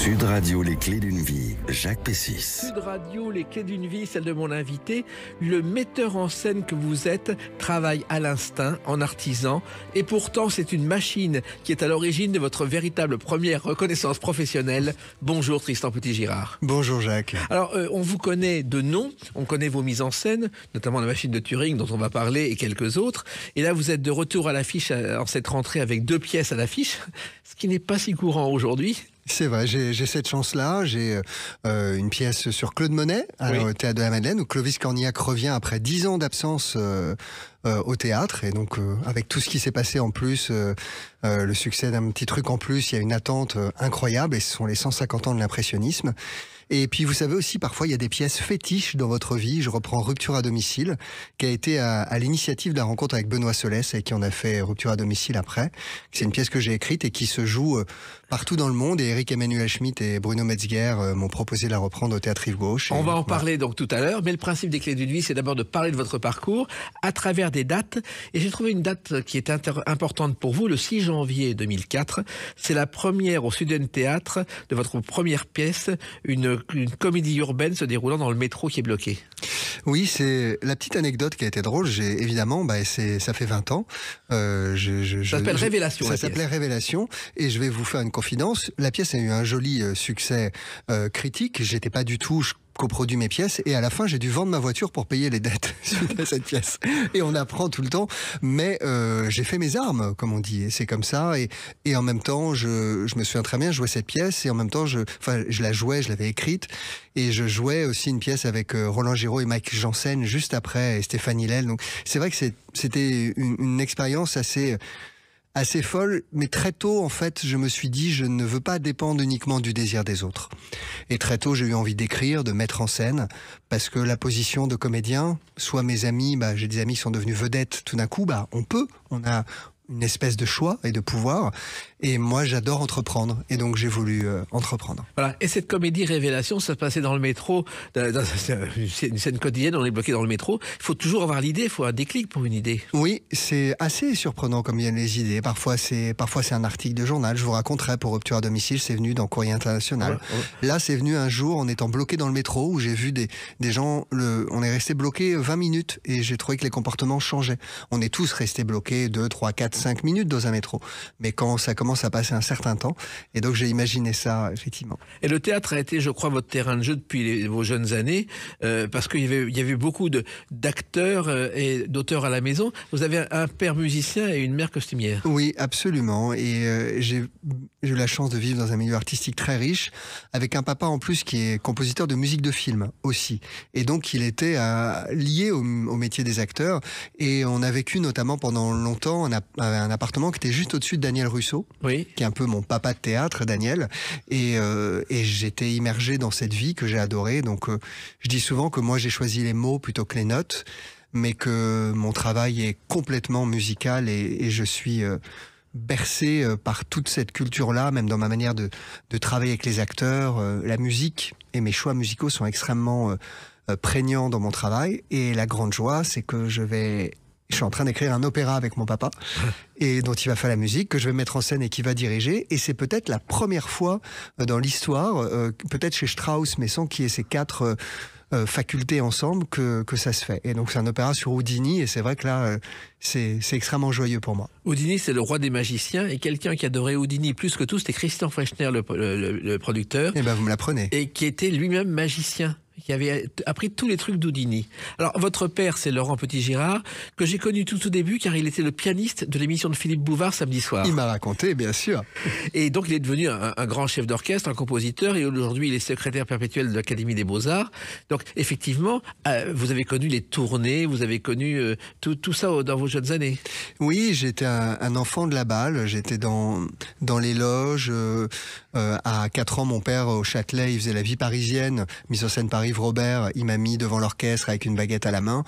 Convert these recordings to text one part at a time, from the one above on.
Sud Radio, les clés d'une vie, Jacques Pessis. Sud Radio, les clés d'une vie, celle de mon invité. Le metteur en scène que vous êtes travaille à l'instinct, en artisan. Et pourtant, c'est une machine qui est à l'origine de votre véritable première reconnaissance professionnelle. Bonjour Tristan Petit-Girard. Bonjour Jacques. Alors, on vous connaît de nom, on connaît vos mises en scène, notamment la machine de Turing dont on va parler et quelques autres. Et là, vous êtes de retour à l'affiche en cette rentrée avec 2 pièces à l'affiche, ce qui n'est pas si courant aujourd'hui. C'est vrai, j'ai cette chance-là. J'ai une pièce sur Claude Monet, au Théâtre de la Madeleine, où Clovis Cornillac revient après 10 ans d'absence au théâtre. Et donc, avec tout ce qui s'est passé en plus, le succès d'un petit truc en plus, il y a une attente incroyable. Et ce sont les 150 ans de l'impressionnisme. Et puis, vous savez aussi, parfois, il y a des pièces fétiches dans votre vie. Je reprends Rupture à domicile, qui a été à l'initiative de la rencontre avec Benoît Solès, et qui en a fait Rupture à domicile après. C'est une pièce que j'ai écrite et qui se joue partout dans le monde. Et Eric Emmanuel Schmitt et Bruno Metzger m'ont proposé de la reprendre au Théâtre Rive Gauche. On va en parler donc tout à l'heure. Mais le principe des clés d'une vie, c'est d'abord de parler de votre parcours à travers des dates. Et j'ai trouvé une date qui est importante pour vous, le 6 janvier 2004. C'est la première au Student Théâtre de votre première pièce, une comédie urbaine se déroulant dans le métro qui est bloqué. Oui, c'est la petite anecdote qui a été drôle. J'ai évidemment, ça fait 20 ans. Ça s'appelle Révélation. Ça s'appelait Révélation. Et je vais vous faire une confidence. La pièce a eu un joli succès critique. J'étais pas du tout. Je coproduis mes pièces et à la fin j'ai dû vendre ma voiture pour payer les dettes suite à cette pièce. Et on apprend tout le temps, mais j'ai fait mes armes, comme on dit. Et c'est comme ça. Et en même temps, je me souviens très bien, je jouais cette pièce et en même temps, je la jouais, je l'avais écrite et je jouais aussi une pièce avec Roland Giraud et Mike Janssen juste après et Stéphanie Hillel. Donc c'est vrai que c'était une expérience assez folle, mais très tôt, en fait, je me suis dit, je ne veux pas dépendre uniquement du désir des autres. Et très tôt, j'ai eu envie d'écrire, de mettre en scène, parce que la position de comédien, soit mes amis, j'ai des amis qui sont devenus vedettes tout d'un coup, on a une espèce de choix et de pouvoir. Et moi, j'adore entreprendre. Et donc, j'ai voulu entreprendre. Voilà. Et cette comédie Révélation, ça se passait dans le métro. C'est une scène quotidienne, on est bloqué dans le métro. Il faut toujours avoir l'idée, il faut un déclic pour une idée. Oui, c'est assez surprenant comme viennent les idées. Parfois, c'est un article de journal. Je vous raconterai pour Rupture à domicile, c'est venu dans Courrier International. Ouais. Là, c'est venu un jour en étant bloqué dans le métro où j'ai vu des gens... on est resté bloqué 20 minutes et j'ai trouvé que les comportements changeaient. On est tous restés bloqués 2, 3, 4, 5 minutes dans un métro. Mais quand ça commence à passer un certain temps, et donc j'ai imaginé ça, effectivement. Et le théâtre a été, je crois, votre terrain de jeu depuis vos jeunes années, parce qu'il y avait beaucoup d'acteurs et d'auteurs à la maison. Vous avez un père musicien et une mère costumière. Oui, absolument. Et j'ai eu la chance de vivre dans un milieu artistique très riche, avec un papa en plus qui est compositeur de musique de film aussi. Et donc il était lié au métier des acteurs. Et on a vécu notamment pendant longtemps un appartement qui était juste au-dessus de Daniel Russo, qui est un peu mon papa de théâtre, Daniel. Et j'étais immergé dans cette vie que j'ai adorée. Donc je dis souvent que moi j'ai choisi les mots plutôt que les notes, mais que mon travail est complètement musical et je suis bercé par toute cette culture-là, même dans ma manière de travailler avec les acteurs. La musique et mes choix musicaux sont extrêmement prégnants dans mon travail. Et la grande joie, c'est que je suis en train d'écrire un opéra avec mon papa et dont il va faire la musique, que je vais mettre en scène et qui va diriger. Et c'est peut-être la première fois dans l'histoire, peut-être chez Strauss, mais sans qu'il y ait ces 4 facultés ensemble, que ça se fait. Et donc c'est un opéra sur Houdini et c'est vrai que là, c'est extrêmement joyeux pour moi. Houdini, c'est le roi des magiciens et quelqu'un qui adorait Houdini plus que tout, c'était Christian Fechner, le producteur. Et vous me l'apprenez. Et qui était lui-même magicien, qui avait appris tous les trucs d'Houdini. Alors, votre père, c'est Laurent Petit-Girard, que j'ai connu tout au début, car il était le pianiste de l'émission de Philippe Bouvard samedi soir. Il m'a raconté, bien sûr. Et donc, il est devenu un grand chef d'orchestre, un compositeur, et aujourd'hui, il est secrétaire perpétuel de l'Académie des Beaux-Arts. Donc, effectivement, vous avez connu les tournées, vous avez connu tout ça dans vos jeunes années. Oui, j'étais un enfant de la balle, j'étais dans les loges. À 4 ans, mon père, au Châtelet, il faisait la vie parisienne, mise en scène par Yves Robert, il m'a mis devant l'orchestre avec une baguette à la main.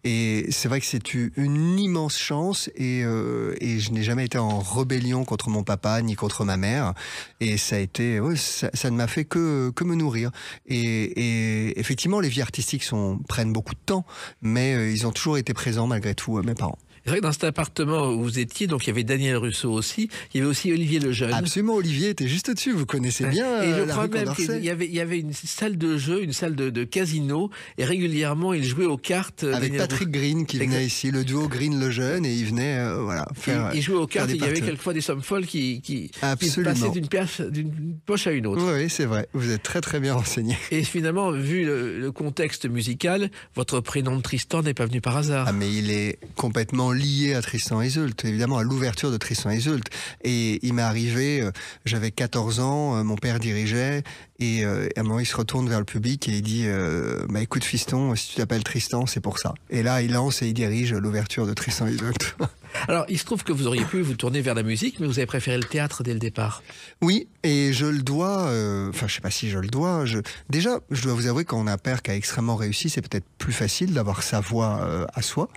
Et c'est vrai que c'est une immense chance et je n'ai jamais été en rébellion contre mon papa ni contre ma mère. Et ça a été, ça ne m'a fait que me nourrir. Et effectivement, les vies artistiques prennent beaucoup de temps, mais ils ont toujours été présents malgré tout, mes parents. C'est vrai que dans cet appartement où vous étiez, donc il y avait Daniel Russo aussi, il y avait aussi Olivier Lejeune. Absolument, Olivier était juste au-dessus, vous connaissez bien Et je la crois rue même Condorcet. qu'il y avait une salle de jeu, une salle de casino, et régulièrement il jouait aux cartes. Avec Daniel Patrick Green qui venait ici, le duo Green-Lejeune, et il venait faire. Il jouait aux cartes, des et il y avait parties. quelquefois des sommes folles qui Absolument. passaient d'une poche à une autre. Oui, c'est vrai, vous êtes très très bien renseigné. Et finalement, vu le contexte musical, votre prénom de Tristan n'est pas venu par hasard. Ah, mais il est complètement lié à Tristan et Isolde, évidemment, à l'ouverture de Tristan et Isolde. Et il m'est arrivé, j'avais 14 ans, mon père dirigeait, et à un moment, il se retourne vers le public et il dit bah écoute, fiston, si tu t'appelles Tristan, c'est pour ça. Et là, il lance et il dirige l'ouverture de Tristan et Isolde. Alors, il se trouve que vous auriez pu vous tourner vers la musique, mais vous avez préféré le théâtre dès le départ. Oui, et je le dois, enfin, je sais pas si je le dois. Déjà, je dois vous avouer, quand on a un père qui a extrêmement réussi, c'est peut-être plus facile d'avoir sa voix à soi.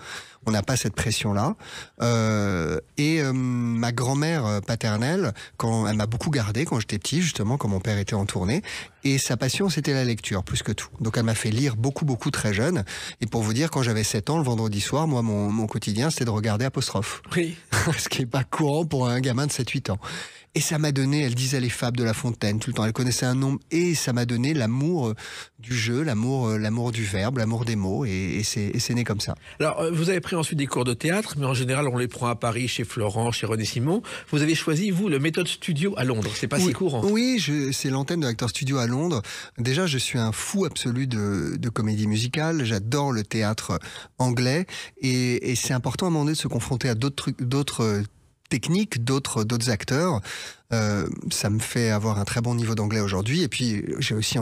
On n'a pas cette pression-là. Ma grand-mère paternelle, quand elle m'a beaucoup gardé quand j'étais petit, justement, quand mon père était en tournée. Et sa passion, c'était la lecture, plus que tout. Donc, elle m'a fait lire beaucoup, beaucoup très jeune. Et pour vous dire, quand j'avais 7 ans, le vendredi soir, moi, mon quotidien, c'était de regarder Apostrophe. Oui. Ce qui n'est pas courant pour un gamin de 7-8 ans. Et ça m'a donné, elle disait les fables de La Fontaine tout le temps, elle connaissait un nombre, et ça m'a donné l'amour du jeu, l'amour du verbe, l'amour des mots, et c'est né comme ça. Alors, vous avez pris ensuite des cours de théâtre, mais en général, on les prend à Paris, chez Florent, chez René Simon. Vous avez choisi, vous, le Méthode Studio à Londres. C'est pas si courant. Oui, c'est l'antenne de l'Actor Studio à Londres. Déjà, je suis un fou absolu de comédie musicale. J'adore le théâtre anglais, et c'est important à un moment donné de se confronter à d'autres techniques, d'autres acteurs. Ça me fait avoir un très bon niveau d'anglais aujourd'hui. Et puis, j'ai aussi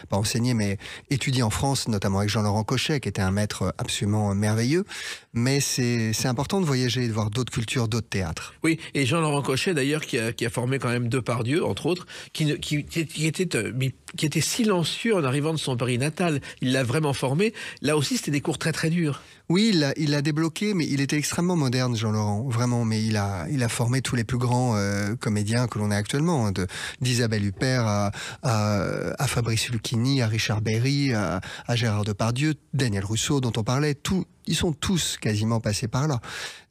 pas enseigné, mais étudié en France, notamment avec Jean-Laurent Cochet, qui était un maître absolument merveilleux. Mais c'est important de voyager et de voir d'autres cultures, d'autres théâtres. Oui, et Jean-Laurent Cochet, d'ailleurs, qui a formé quand même Depardieu, entre autres, qui était silencieux en arrivant de son Paris natal. Il l'a vraiment formé. Là aussi, c'était des cours très très durs. Oui, il l'a débloqué, mais il était extrêmement moderne, Jean-Laurent, vraiment. Mais il a formé tous les plus grands comédiens que l'on a actuellement, d'Isabelle Huppert à Fabrice Lucchini, à Richard Berry, à Gérard Depardieu, Daniel Russo, dont on parlait. Ils sont tous quasiment passés par là.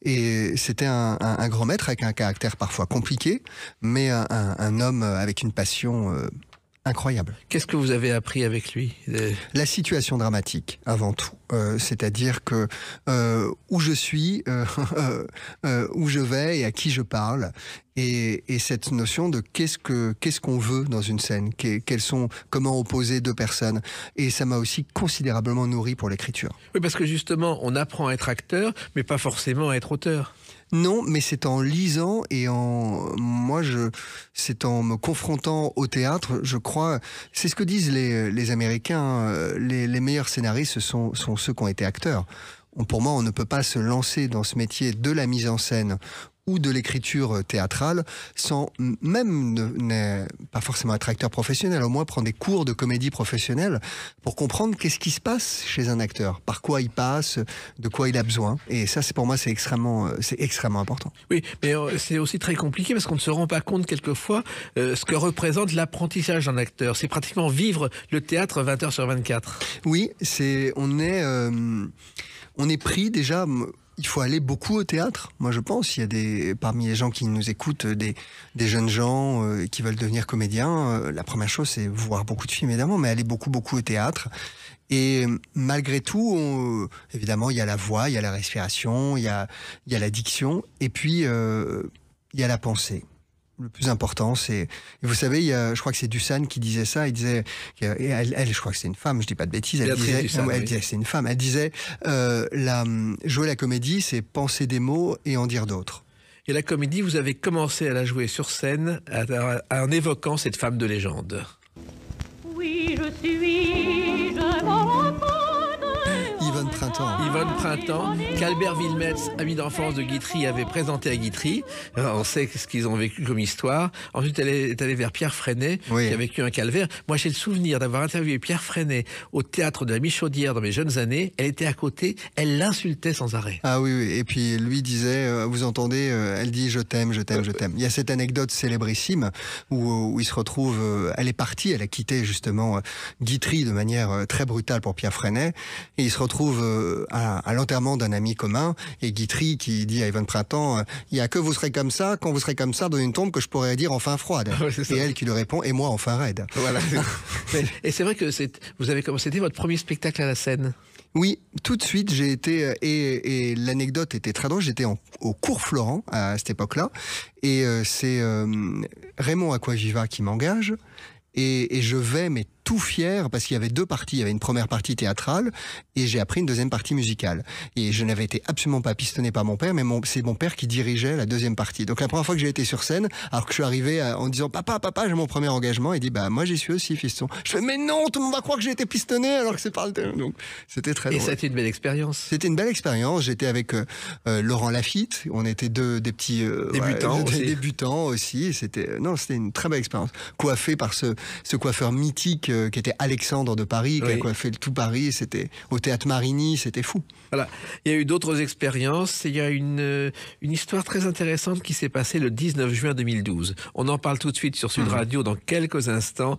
Et c'était un grand maître avec un caractère parfois compliqué, mais un homme avec une passion incroyable. Qu'est-ce que vous avez appris avec lui ? La situation dramatique, avant tout. C'est-à-dire que où je suis, où je vais et à qui je parle. Et cette notion de qu'est-ce qu'on veut dans une scène, comment opposer deux personnes. Et ça m'a aussi considérablement nourri pour l'écriture. Oui, parce que justement, on apprend à être acteur, mais pas forcément à être auteur. Non, mais c'est en lisant et c'est en me confrontant au théâtre, je crois, c'est ce que disent les Américains, les meilleurs scénaristes sont ceux qui ont été acteurs. Pour moi, on ne peut pas se lancer dans ce métier de la mise en scène ou de l'écriture théâtrale sans même pas forcément être acteur professionnel, au moins prendre des cours de comédie professionnelle pour comprendre qu'est-ce qui se passe chez un acteur, par quoi il passe, de quoi il a besoin. Et ça, pour moi, c'est extrêmement important. Oui, mais c'est aussi très compliqué parce qu'on ne se rend pas compte quelquefois ce que représente l'apprentissage d'un acteur. C'est pratiquement vivre le théâtre 20 heures sur 24. Oui, on est pris déjà. Il faut aller beaucoup au théâtre. Moi, je pense, il y a parmi les gens qui nous écoutent, des jeunes gens qui veulent devenir comédiens. La première chose, c'est voir beaucoup de films, évidemment, mais aller beaucoup, beaucoup au théâtre. Et malgré tout, évidemment, il y a la voix, il y a la respiration, il y a la diction, et puis il y a la pensée. Le plus important, c'est... Vous savez, je crois que c'est Dusan qui disait ça. Il disait... Elle, je crois que c'est une femme, je dis pas de bêtises. Elle disait c'est une femme. Elle disait jouer la comédie, c'est penser des mots et en dire d'autres. Et la comédie, vous avez commencé à la jouer sur scène en évoquant cette femme de légende. Oui, je m'en Yvonne Printemps. Yvonne Printemps, qu'Albert Wilmetz, ami d'enfance de Guitry, avait présenté à Guitry. On sait ce qu'ils ont vécu comme histoire. Ensuite, elle est allée vers Pierre Freinet, oui, qui a vécu un calvaire. Moi, j'ai le souvenir d'avoir interviewé Pierre Freinet au théâtre de la Michaudière dans mes jeunes années. Elle était à côté, elle l'insultait sans arrêt. Ah oui, oui. Et puis lui disait, vous entendez, elle dit je t'aime, je t'aime, je t'aime. Il y a cette anecdote célébrissime où il se retrouve, elle est partie, elle a quitté justement Guitry de manière très brutale pour Pierre Freinet, et il se retrouve à l'enterrement d'un ami commun, et Guitry qui dit à Yvonne Printemps, il y a que vous serez comme ça, quand vous serez comme ça, dans une tombe que je pourrais dire enfin froide. Ouais, et elle qui lui répond, et moi enfin raide. Voilà. Et c'est vrai que vous avez commencé, c'était votre premier spectacle à la scène. Oui, tout de suite, j'ai été... Et l'anecdote était très drôle, j'étais au cours Florent à cette époque-là, et c'est Raymond Aquaviva qui m'engage, et je vais, mais tout fier, parce qu'il y avait deux parties. Il y avait une première partie théâtrale, et j'ai appris une deuxième partie musicale. Et je n'avais été absolument pas pistonné par mon père, mais c'est mon père qui dirigeait la deuxième partie. Donc la première fois que j'ai été sur scène, alors que je suis arrivé en disant « Papa, j'ai mon premier engagement », il dit « Bah moi j'y suis aussi, fiston ». Je fais « Mais non, tout le monde va croire que j'ai été pistonné alors que c'est pas le thème ». Donc c'était très drôle. Et ça a été une belle expérience. C'était une belle expérience. J'étais avec Laurent Lafitte. On était des petits débutants aussi. C'était une très belle expérience. Coiffé par ce coiffeur mythique qui était Alexandre de Paris, qui a coiffé tout Paris. C'était au Théâtre Marigny. C'était fou. Voilà. Il y a eu d'autres expériences. Il y a une histoire très intéressante qui s'est passée le 19 juin 2012. On en parle tout de suite sur Sud Radio dans quelques instants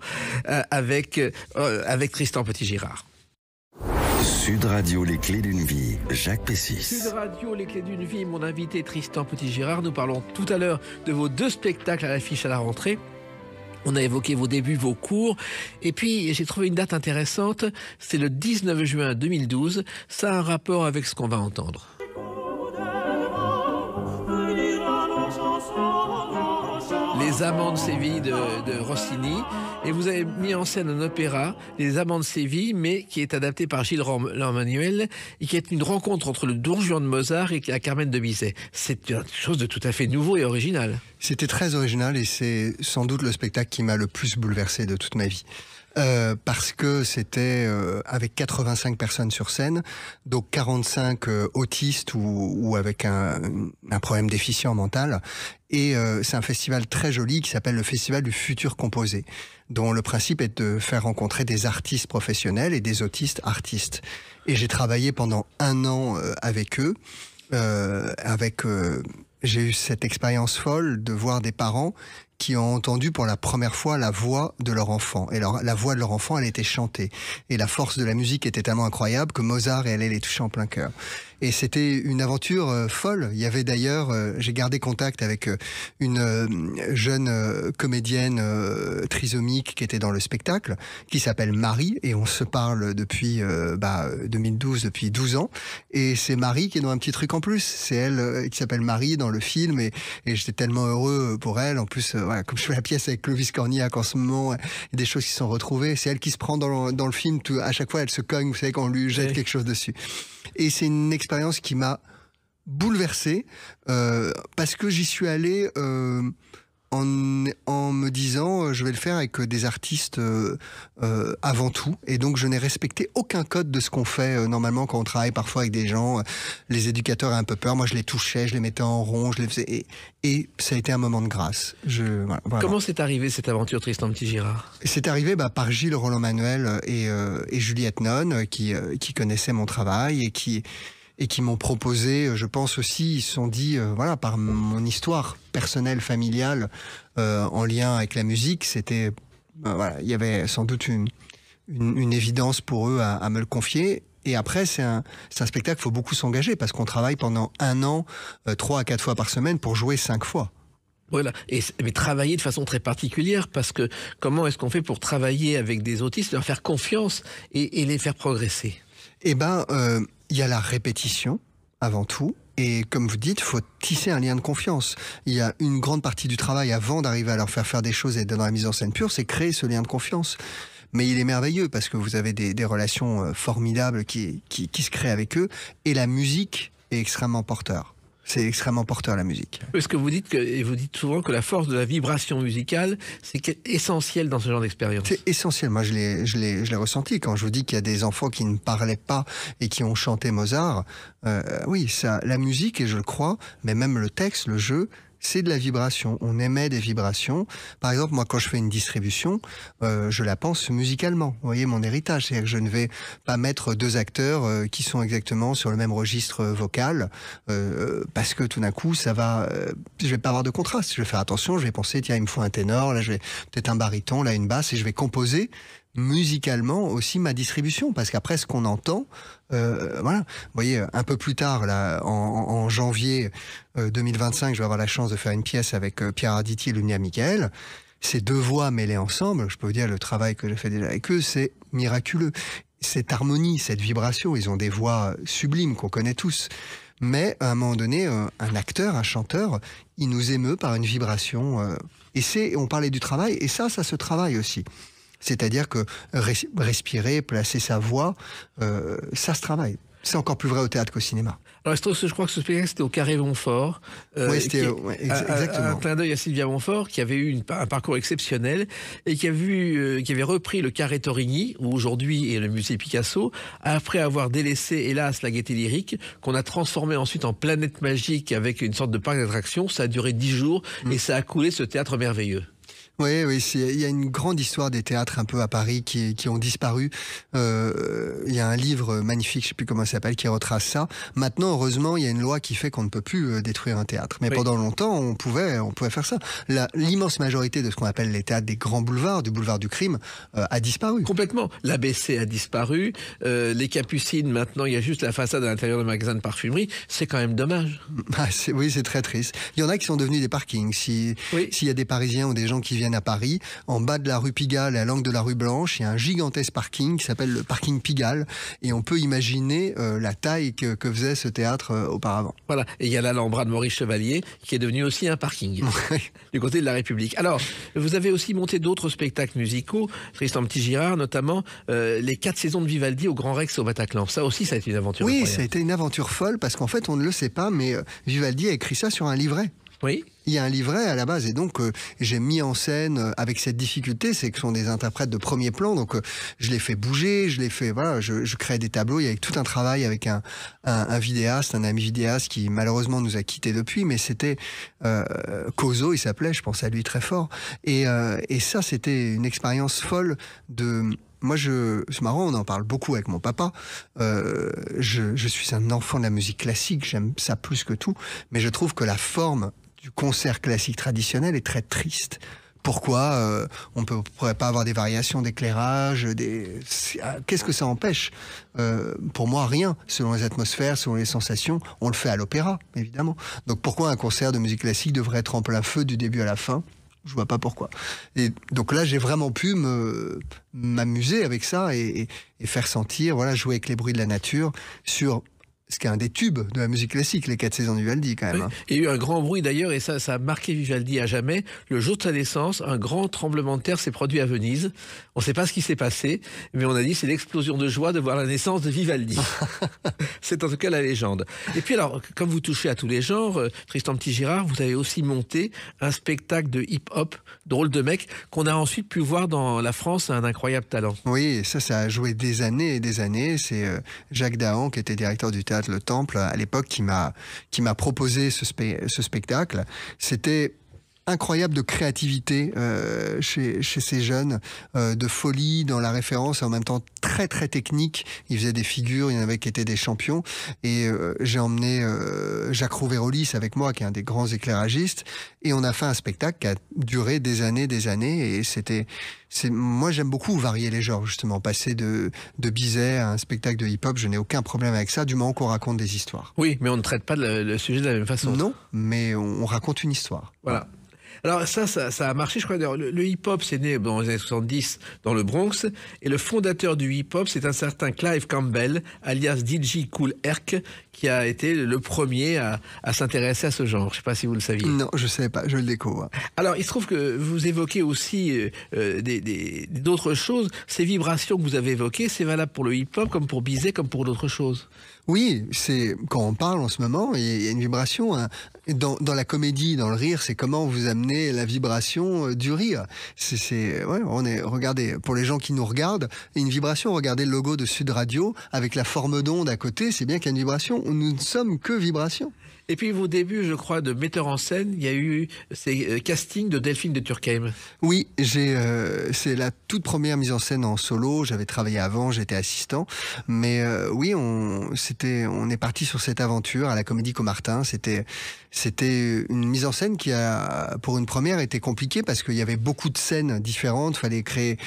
avec Tristan Petit-Girard. Sud Radio, les clés d'une vie, Jacques Pessis. Sud Radio, les clés d'une vie, mon invité Tristan Petit-Girard. Nous parlons tout à l'heure de vos deux spectacles à l'affiche à la rentrée. On a évoqué vos débuts, vos cours. Et puis, j'ai trouvé une date intéressante. C'est le 19 juin 2012. Ça a un rapport avec ce qu'on va entendre. Les Amants de Séville de Rossini. Et vous avez mis en scène un opéra, Les Amants de Séville, mais qui est adapté par Gilles Lemanuel et qui est une rencontre entre le Don Juan de Mozart et la Carmen de Bizet. C'est quelque chose de tout à fait nouveau et original. C'était très original et c'est sans doute le spectacle qui m'a le plus bouleversé de toute ma vie. Parce que c'était avec 85 personnes sur scène, donc 45 autistes ou avec un problème déficient mental. Et c'est un festival très joli qui s'appelle le Festival du Futur Composé, dont le principe est de faire rencontrer des artistes professionnels et des autistes artistes. Et j'ai travaillé pendant 1 an avec eux, j'ai eu cette expérience folle de voir des parents qui ont entendu pour la première fois la voix de leur enfant. Et la voix de leur enfant, elle était chantée. Et la force de la musique était tellement incroyable que Mozart allait les toucher en plein cœur. Et c'était une aventure folle. Il y avait d'ailleurs, j'ai gardé contact avec une jeune comédienne trisomique qui était dans le spectacle, qui s'appelle Marie, et on se parle depuis 2012, depuis 12 ans. Et c'est Marie qui est dans un petit truc en plus. C'est elle qui s'appelle Marie dans le film, et j'étais tellement heureux pour elle. En plus, voilà, comme je fais la pièce avec Clovis Cornillac en ce moment, il y a des choses qui se sont retrouvées. C'est elle qui se prend dans le film. À chaque fois, elle se cogne, vous savez, quand on lui jette quelque chose dessus. Et c'est une expérience qui m'a bouleversé parce que j'y suis allé en me disant je vais le faire avec des artistes avant tout, et donc je n'ai respecté aucun code de ce qu'on fait normalement quand on travaille parfois avec des gens. Les éducateurs ont un peu peur, moi je les touchais, je les mettais en rond, je les faisais, et ça a été un moment de grâce. Voilà. Comment c'est arrivé cette aventure, Tristan Petit-Girard? C'est arrivé par Gilles Roland-Manuel et Juliette Nonne qui connaissaient mon travail et qui m'ont proposé, je pense aussi, ils se sont dit, par mon histoire personnelle, familiale, en lien avec la musique, c'était, il y avait sans doute une évidence pour eux à me le confier. Et après, c'est un spectacle, il faut beaucoup s'engager, parce qu'on travaille pendant 1 an, 3 à 4 fois par semaine pour jouer 5 fois. Voilà, mais travailler de façon très particulière, parce que comment est-ce qu'on fait pour travailler avec des autistes, leur faire confiance et les faire progresser? Il y a la répétition, avant tout, et comme vous dites, il faut tisser un lien de confiance. Il y a une grande partie du travail avant d'arriver à leur faire des choses et être dans la mise en scène pure, c'est créer ce lien de confiance. Mais il est merveilleux parce que vous avez des relations formidables qui se créent avec eux, et la musique est extrêmement porteur. C'est extrêmement porteur, la musique. Parce que vous dites souvent que la force de la vibration musicale, c'est essentiel dans ce genre d'expérience. C'est essentiel. Moi, je l'ai ressenti quand je vous dis qu'il y a des enfants qui ne parlaient pas et qui ont chanté Mozart. Oui, la musique, et je le crois, mais même le texte, le jeu, c'est de la vibration. On émet des vibrations. Par exemple, moi, quand je fais une distribution, je la pense musicalement. Vous voyez mon héritage. C'est-à-dire que je ne vais pas mettre 2 acteurs qui sont exactement sur le même registre vocal, parce que tout d'un coup, je vais pas avoir de contraste. Je vais faire attention, je vais penser, tiens, il me faut un ténor, là, je vais peut-être un baryton, là, une basse, et je vais composer, musicalement aussi ma distribution, parce qu'après ce qu'on entend, voilà, vous voyez, un peu plus tard, là, en janvier 2025, je vais avoir la chance de faire une pièce avec Pierre Arditi et Lunia Michael. Ces deux voix mêlées ensemble, je peux vous dire, le travail que j'ai fait déjà avec eux, c'est miraculeux. Cette harmonie, cette vibration, ils ont des voix sublimes qu'on connaît tous. Mais à un moment donné, un acteur, un chanteur, il nous émeut par une vibration. On parlait du travail, et ça se travaille aussi. C'est-à-dire que respirer, placer sa voix, ça se travaille. C'est encore plus vrai au théâtre qu'au cinéma. Alors, je crois que ce spectacle, c'était au Carré Montfort. Oui, c'était exactement. Un clin d'œil à Sylvia Montfort, qui avait eu un parcours exceptionnel et qui avait repris le Carré Torigny, où aujourd'hui est le musée Picasso, après avoir délaissé, hélas, la Gaîté Lyrique, qu'on a transformé ensuite en planète magique avec une sorte de parc d'attractions. Ça a duré 10 jours et ça a coulé ce théâtre merveilleux. Oui, il y a une grande histoire des théâtres un peu à Paris qui ont disparu. Il y a un livre magnifique, je ne sais plus comment ça s'appelle, qui retrace ça. Maintenant, heureusement, il y a une loi qui fait qu'on ne peut plus détruire un théâtre. Mais pendant longtemps, on pouvait faire ça. L'immense majorité de ce qu'on appelle les théâtres des grands boulevards, du boulevard du crime, a disparu. Complètement. L'ABC a disparu. Les Capucines, maintenant, il y a juste la façade à l'intérieur d'un magasin de parfumerie. C'est quand même dommage. Oui, c'est très triste. Il y en a qui sont devenus des parkings. S'il y a des Parisiens ou des gens qui viennent à Paris, en bas de la rue Pigalle, à l'angle de la rue Blanche, il y a un gigantesque parking qui s'appelle le parking Pigalle, et on peut imaginer la taille que faisait ce théâtre auparavant. Voilà, et il y a l'Alhambra de Maurice Chevalier, qui est devenu aussi un parking, du côté de la République. Alors, vous avez aussi monté d'autres spectacles musicaux, Tristan Petit-Girard, notamment les 4 saisons de Vivaldi au Grand Rex au Bataclan. Ça aussi, ça a été une aventure incroyable. Oui, ça a été une aventure folle, parce qu'en fait, on ne le sait pas, mais Vivaldi a écrit ça sur un livret. Oui. Il y a un livret à la base, et donc j'ai mis en scène avec cette difficulté, c'est que ce sont des interprètes de premier plan, donc je les fais bouger, je crée des tableaux. Il y a tout un travail avec un vidéaste, un ami vidéaste qui malheureusement nous a quittés depuis, mais c'était Kozo, il s'appelait, je pense à lui très fort, et ça c'était une expérience folle de... Moi, c'est marrant, on en parle beaucoup avec mon papa. Je suis un enfant de la musique classique, j'aime ça plus que tout, mais je trouve que la forme du concert classique traditionnel est très triste. Pourquoi on ne pourrait pas avoir des variations d'éclairage, qu'est-ce que ça empêche? Pour moi, rien. Selon les atmosphères, selon les sensations, on le fait à l'opéra, évidemment. Donc pourquoi un concert de musique classique devrait être en plein feu du début à la fin? Je vois pas pourquoi. Et donc là, j'ai vraiment pu m'amuser avec ça et faire sentir, jouer avec les bruits de la nature sur ce qui est un des tubes de la musique classique, les 4 saisons de Vivaldi, quand même. Oui. Il y a eu un grand bruit d'ailleurs, et ça a marqué Vivaldi à jamais. Le jour de sa naissance, un grand tremblement de terre s'est produit à Venise. On ne sait pas ce qui s'est passé, mais on a dit c'est l'explosion de joie de voir la naissance de Vivaldi. C'est en tout cas la légende. Et puis alors, comme vous touchez à tous les genres, Tristan Petit-Girard, vous avez aussi monté un spectacle de hip-hop, Drôle de mec, qu'on a ensuite pu voir dans La France, un incroyable talent. Oui, ça a joué des années et des années. C'est Jacques Dahan, qui était directeur du théâtre Le Temple à l'époque, qui m'a proposé ce spectacle. C'était incroyable de créativité chez ces jeunes, de folie dans la référence, en même temps très très technique. Ils faisaient des figures, il y en avait qui étaient des champions, et j'ai emmené Jacques Rouvérolis avec moi, qui est un des grands éclairagistes, et on a fait un spectacle qui a duré des années, et moi j'aime beaucoup varier les genres, justement, passer de Bizet à un spectacle de hip-hop, je n'ai aucun problème avec ça, du moment qu'on raconte des histoires. Oui, mais on ne traite pas le sujet de la même façon. Non, mais on raconte une histoire. Voilà. Alors ça a marché, je crois. Le hip-hop, c'est né dans les années 70 dans le Bronx, et le fondateur du hip-hop, c'est un certain Clive Campbell, alias DJ Kool Herc, qui a été le premier à s'intéresser à ce genre. Je ne sais pas si vous le saviez. Non, je ne savais pas, je le découvre. Alors, il se trouve que vous évoquez aussi d'autres choses. Ces vibrations que vous avez évoquées, c'est valable pour le hip-hop, comme pour Bizet, comme pour d'autres choses. Oui, quand on parle en ce moment, il y a une vibration. Dans la comédie, dans le rire, c'est comment vous amenez la vibration du rire. Regardez, pour les gens qui nous regardent, une vibration, regardez le logo de Sud Radio avec la forme d'onde à côté, c'est bien qu'il y a une vibration. Nous ne sommes que vibration. Et puis vos débuts, je crois, de metteur en scène, il y a eu ces castings de Delphine de Turckheim. Oui, c'est la toute première mise en scène en solo. J'avais travaillé avant, j'étais assistant. Mais oui, on est parti sur cette aventure à la Comédie Caumartin. C'était une mise en scène qui a, pour une première, été compliquée parce qu'il y avait beaucoup de scènes différentes, fallait créer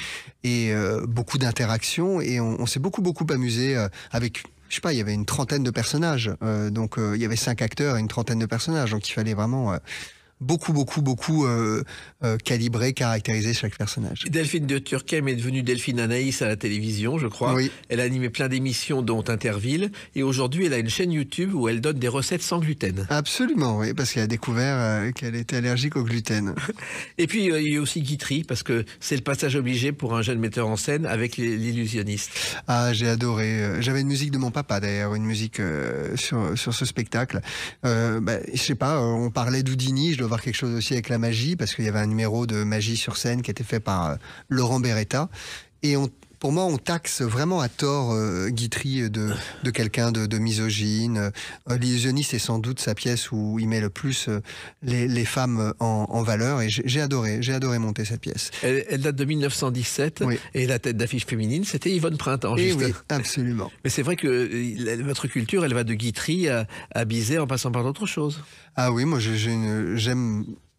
beaucoup d'interactions et on s'est beaucoup amusé avec. Je sais pas, il y avait une trentaine de personnages, donc il y avait 5 acteurs et une trentaine de personnages, donc il fallait vraiment beaucoup calibrer, caractériser chaque personnage. Delphine de Turckheim est devenue Delphine Anaïs à la télévision, je crois. Oui. Elle a animé plein d'émissions, dont Interville. Et aujourd'hui, elle a une chaîne YouTube où elle donne des recettes sans gluten. Absolument, oui, parce qu'elle a découvert qu'elle était allergique au gluten. Et puis, il y a aussi Guitry, parce que c'est le passage obligé pour un jeune metteur en scène avec l'illusionniste. Ah, j'ai adoré. J'avais une musique de mon papa, d'ailleurs, une musique sur ce spectacle. Je sais pas, on parlait d'Houdini, je dois voir quelque chose aussi avec la magie, parce qu'il y avait un numéro de magie sur scène qui était fait par Laurent Beretta. Et pour moi, on taxe vraiment à tort Guitry de quelqu'un de misogyne. L'illusionniste est sans doute sa pièce où il met le plus les femmes en valeur. Et j'ai adoré monter cette pièce. Elle date de 1917. Oui. Et la tête d'affiche féminine, c'était Yvonne Printemps. Et juste. oui, absolument. Mais c'est vrai que votre culture, elle va de Guitry à Bizet en passant par d'autres choses. Ah oui, moi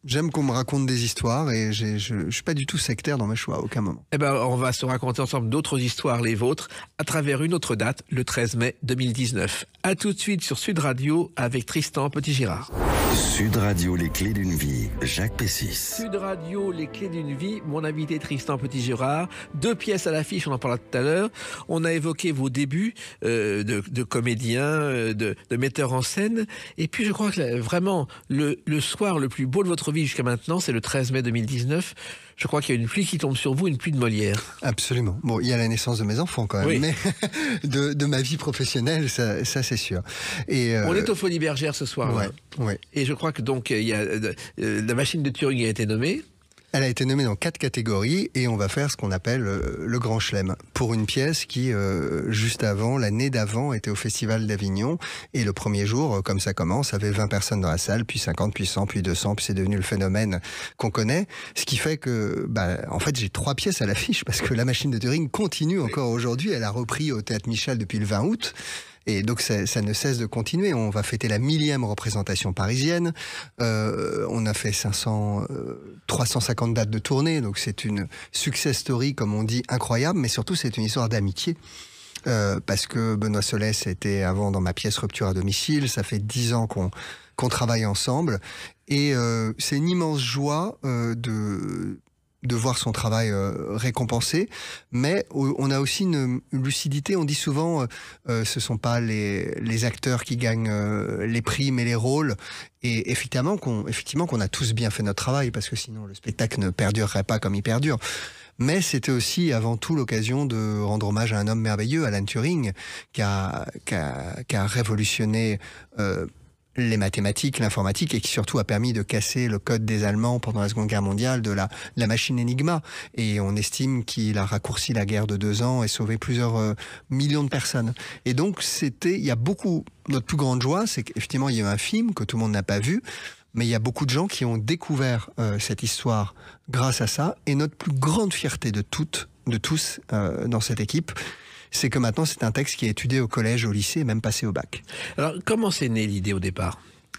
j'aime qu'on me raconte des histoires et je suis pas du tout sectaire dans mes choix à aucun moment. Eh ben, on va se raconter ensemble d'autres histoires, les vôtres, à travers une autre date, le 13 mai 2019. À tout de suite sur Sud Radio avec Tristan Petit-Girard. Sud Radio, les clés d'une vie. Jacques Pessis. Sud Radio, les clés d'une vie. Mon invité Tristan Petit-Girard. 2 pièces à l'affiche, on en parlera tout à l'heure. On a évoqué vos débuts de comédien, de metteur en scène. Et puis je crois que vraiment le soir le plus beau de votre vie jusqu'à maintenant, c'est le 13 mai 2019. Je crois qu'il y a une pluie qui tombe sur vous, une pluie de Molière. Absolument. Bon, il y a la naissance de mes enfants quand même, oui. Mais de ma vie professionnelle, ça c'est sûr. Et on est aux Folies Bergères ce soir-là. Ouais. Et je crois que donc il y a la machine de Turing a été nommée. Elle a été nommée dans 4 catégories et on va faire ce qu'on appelle le Grand Chelem pour une pièce qui, juste avant, l'année d'avant, était au Festival d'Avignon. Et le premier jour, comme ça commence, avait 20 personnes dans la salle, puis 50, puis 100, puis 200, puis c'est devenu le phénomène qu'on connaît. Ce qui fait que, en fait, j'ai 3 pièces à l'affiche parce que la machine de Turing continue encore aujourd'hui. Elle a repris au Théâtre Michel depuis le 20 août. Et donc ça ne cesse de continuer. On va fêter la 1000e représentation parisienne. On a fait 350 dates de tournée. Donc c'est une success story, comme on dit, incroyable. Mais surtout, c'est une histoire d'amitié. Parce que Benoît Solès était avant dans ma pièce Rupture à domicile. Ça fait 10 ans qu'on travaille ensemble. Et c'est une immense joie de voir son travail récompensé, mais on a aussi une lucidité. On dit souvent, ce sont pas les acteurs qui gagnent les prix, mais les rôles. Et effectivement qu'on a tous bien fait notre travail, parce que sinon le spectacle ne perdurerait pas comme il perdure. Mais c'était aussi avant tout l'occasion de rendre hommage à un homme merveilleux, Alan Turing, qui a révolutionné les mathématiques, l'informatique, et qui surtout a permis de casser le code des Allemands pendant la Seconde Guerre mondiale de la machine Enigma. Et on estime qu'il a raccourci la guerre de 2 ans et sauvé plusieurs millions de personnes. Et donc notre plus grande joie, c'est qu'effectivement il y a eu un film que tout le monde n'a pas vu, mais il y a beaucoup de gens qui ont découvert cette histoire grâce à ça. Et notre plus grande fierté de tous dans cette équipe, c'est que maintenant, c'est un texte qui est étudié au collège, au lycée, et même passé au bac. Alors, comment c'est né l'idée au départ ?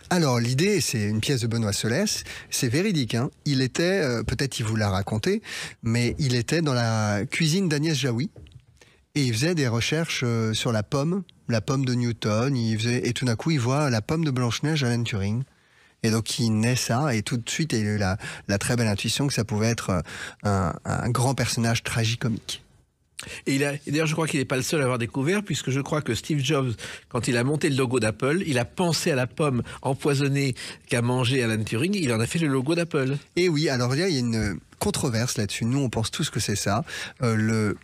Alors, l'idée, c'est une pièce de Benoît Solès. C'est véridique, hein. Il était, peut-être il vous l'a raconté, mais il était dans la cuisine d'Agnès Jaoui. Et il faisait des recherches sur la pomme de Newton. Et tout d'un coup, il voit la pomme de Blanche-Neige, Alan Turing. Et donc, il naît ça, et tout de suite, il a eu la très belle intuition que ça pouvait être un grand personnage tragicomique. Et d'ailleurs, je crois qu'il n'est pas le seul à avoir découvert, puisque je crois que Steve Jobs, quand il a monté le logo d'Apple, il a pensé à la pomme empoisonnée qu'a mangé Alan Turing, il en a fait le logo d'Apple. Et oui, alors il y a une controverse là-dessus. Nous, on pense tous que c'est ça. Le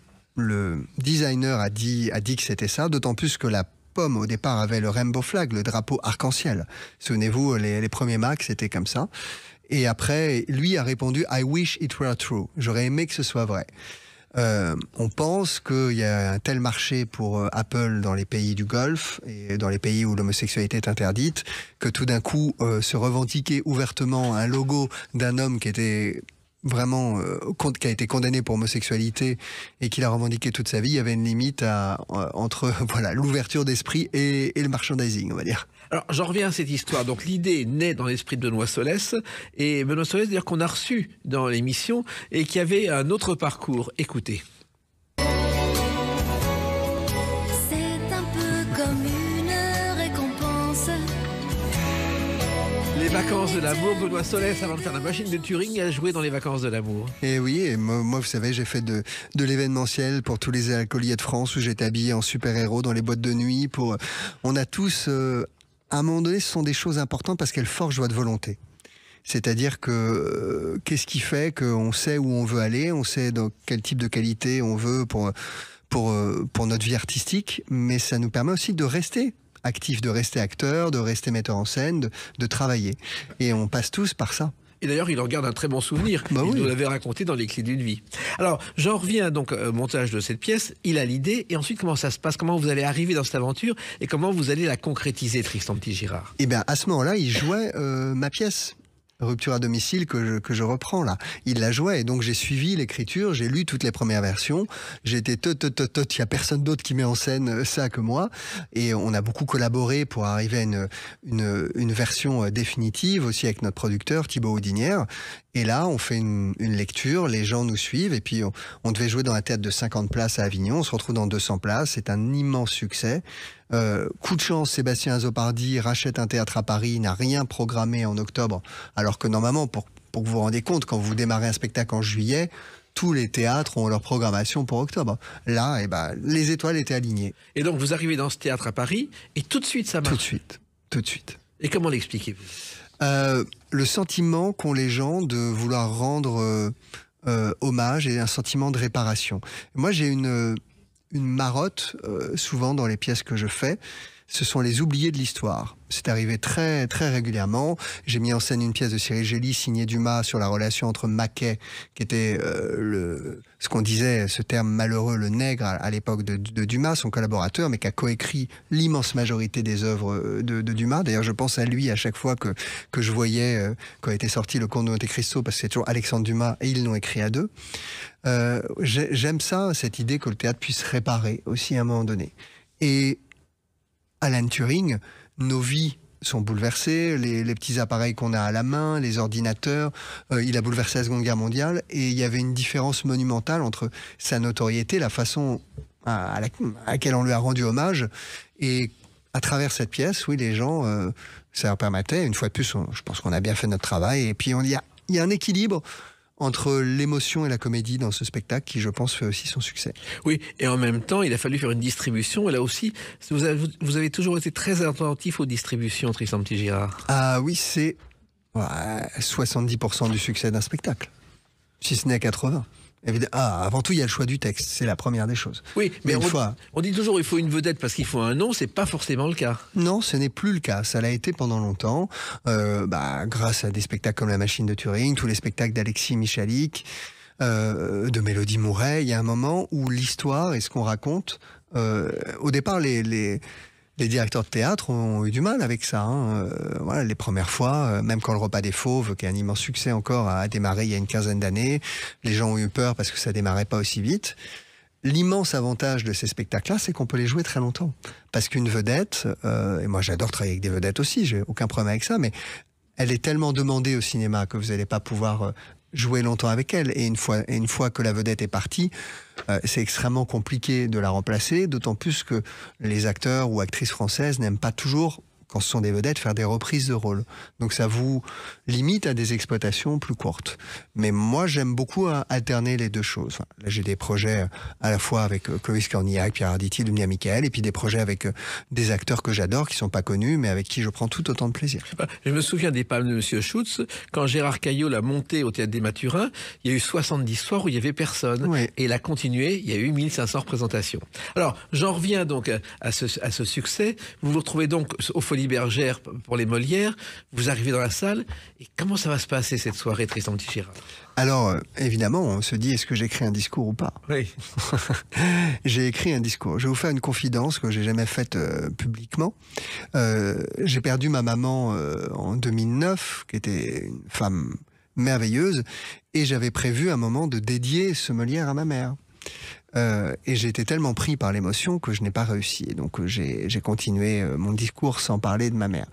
designer a dit que c'était ça, d'autant plus que la pomme, au départ, avait le rainbow flag, le drapeau arc-en-ciel. Souvenez-vous, les premiers Macs, c'était comme ça. Et après, lui a répondu « I wish it were true ». J'aurais aimé que ce soit vrai. On pense qu'il y a un tel marché pour Apple dans les pays du Golfe et dans les pays où l'homosexualité est interdite, que tout d'un coup, se revendiquer ouvertement un logo d'un homme qui était vraiment qui a été condamné pour homosexualité et qui l'a revendiqué toute sa vie, il y avait une limite entre voilà, l'ouverture d'esprit et le merchandising, on va dire. Alors, j'en reviens à cette histoire. Donc, l'idée naît dans l'esprit de Benoît Solès. Et Benoît Solès, d'ailleurs, qu'on a reçu dans l'émission et qui avait un autre parcours. Écoutez. C'est un peu comme une récompense. Les vacances de l'amour. Benoît Solès, avant de faire la machine de Turing, a joué dans les vacances de l'amour. Et oui, et moi, vous savez, j'ai fait de l'événementiel pour tous les alcooliers de France où j'étais habillé en super-héros dans les boîtes de nuit. On a tous... à un moment donné, ce sont des choses importantes parce qu'elles forgent votre volonté. C'est-à-dire que qu'est-ce qui fait qu'on sait où on veut aller, on sait dans quel type de qualité on veut pour notre vie artistique, mais ça nous permet aussi de rester actif, de rester acteur, de rester metteur en scène, de travailler. Et on passe tous par ça. Et d'ailleurs, il en garde un très bon souvenir. Il nous l'avait raconté dans Les Clés d'une vie. Alors, j'en reviens donc au montage de cette pièce. Il a l'idée. Et ensuite, comment ça se passe? Comment vous allez arriver dans cette aventure? Et comment vous allez la concrétiser, Tristan Petit-Girard? Eh bien, à ce moment-là, il jouait ma pièce. Rupture à domicile que je reprends là. Il la jouait et donc j'ai suivi l'écriture, j'ai lu toutes les premières versions. J'ai été il y a personne d'autre qui met en scène ça que moi. Et on a beaucoup collaboré pour arriver à une version définitive aussi avec notre producteur Thibaut Houdinière. Et là, on fait une lecture, les gens nous suivent et puis on devait jouer dans un théâtre de 50 places à Avignon. On se retrouve dans 200 places. C'est un immense succès. Coup de chance, Sébastien Azopardi rachète un théâtre à Paris, n'a rien programmé en octobre, alors que normalement, pour que vous vous rendez compte, quand vous démarrez un spectacle en juillet, tous les théâtres ont leur programmation pour octobre. Là, les étoiles étaient alignées. Et donc, vous arrivez dans ce théâtre à Paris et tout de suite, ça marche. Tout de suite. Et comment l'expliquez-vous? Le sentiment qu'ont les gens de vouloir rendre hommage et un sentiment de réparation. Moi, j'ai une marotte, souvent dans les pièces que je fais, ce sont les oubliés de l'histoire. C'est arrivé très, très régulièrement. J'ai mis en scène une pièce de Cyril Gély signée Dumas sur la relation entre Maquet, qui était ce qu'on disait, ce terme malheureux, le nègre à l'époque de Dumas, son collaborateur, mais qui a coécrit l'immense majorité des œuvres de Dumas. D'ailleurs, je pense à lui à chaque fois que je voyais quand était sorti Le Comte de Monte Cristo, parce que c'est toujours Alexandre Dumas et ils l'ont écrit à deux. J'aime ça, cette idée que le théâtre puisse réparer aussi à un moment donné. Et Alan Turing, nos vies sont bouleversées, les petits appareils qu'on a à la main, les ordinateurs, il a bouleversé la Seconde Guerre mondiale et il y avait une différence monumentale entre sa notoriété, la façon à laquelle on lui a rendu hommage et à travers cette pièce, oui, les gens, ça leur permettait, une fois de plus, je pense qu'on a bien fait notre travail et puis il y a un équilibre entre l'émotion et la comédie dans ce spectacle qui, je pense, fait aussi son succès. Oui, et en même temps, il a fallu faire une distribution. Et là aussi, vous avez toujours été très attentif aux distributions, Tristan Petit-Girard. Ah oui, c'est 70% du succès d'un spectacle, si ce n'est 80%. Avant tout, il y a le choix du texte. C'est la première des choses. Oui, mais on dit toujours il faut une vedette parce qu'il faut un nom. C'est pas forcément le cas. Non, ce n'est plus le cas. Ça l'a été pendant longtemps, grâce à des spectacles comme La Machine de Turing, tous les spectacles d'Alexis Michalik, de Mélodie Mouret. Il y a un moment où l'histoire et ce qu'on raconte, au départ, les directeurs de théâtre ont eu du mal avec ça. Voilà, les premières fois, même quand Le Repas des Fauves, qui est un immense succès encore, a démarré il y a une quinzaine d'années, les gens ont eu peur parce que ça démarrait pas aussi vite. L'immense avantage de ces spectacles-là, c'est qu'on peut les jouer très longtemps. Parce qu'une vedette, et moi j'adore travailler avec des vedettes aussi, j'ai aucun problème avec ça, mais elle est tellement demandée au cinéma que vous n'allez pas pouvoir jouer longtemps avec elle. Et une fois que la vedette est partie, c'est extrêmement compliqué de la remplacer, d'autant plus que les acteurs ou actrices françaises n'aiment pas toujours, quand ce sont des vedettes, faire des reprises de rôle. Donc ça vous limite à des exploitations plus courtes. Mais moi, j'aime beaucoup alterner les deux choses. Enfin, là, j'ai des projets à la fois avec Clovis Cornillac, Pierre Arditi, Lumia Michael, et puis des projets avec des acteurs que j'adore, qui sont pas connus, mais avec qui je prends tout autant de plaisir. Je me souviens des palmes de Monsieur Schutz, quand Gérard Caillot l'a monté au Théâtre des Mathurins, il y a eu 70 soirs où il y avait personne. Oui. Et il a continué, il y a eu 1500 représentations. Alors, j'en reviens donc à ce succès. Vous vous retrouvez donc au Folies Folies Bergère pour les Molières. Vous arrivez dans la salle. Et comment ça va se passer cette soirée, Tristan Petit-Girard? Alors, évidemment, on se dit, est-ce que j'écris un discours ou pas? Oui. J'ai écrit un discours. Je vais vous faire une confidence que j'ai jamais faite publiquement. J'ai perdu ma maman en 2009, qui était une femme merveilleuse, et j'avais prévu un moment de dédier ce Molière à ma mère. Et j'ai été tellement pris par l'émotion que je n'ai pas réussi. Et donc j'ai continué mon discours sans parler de ma mère.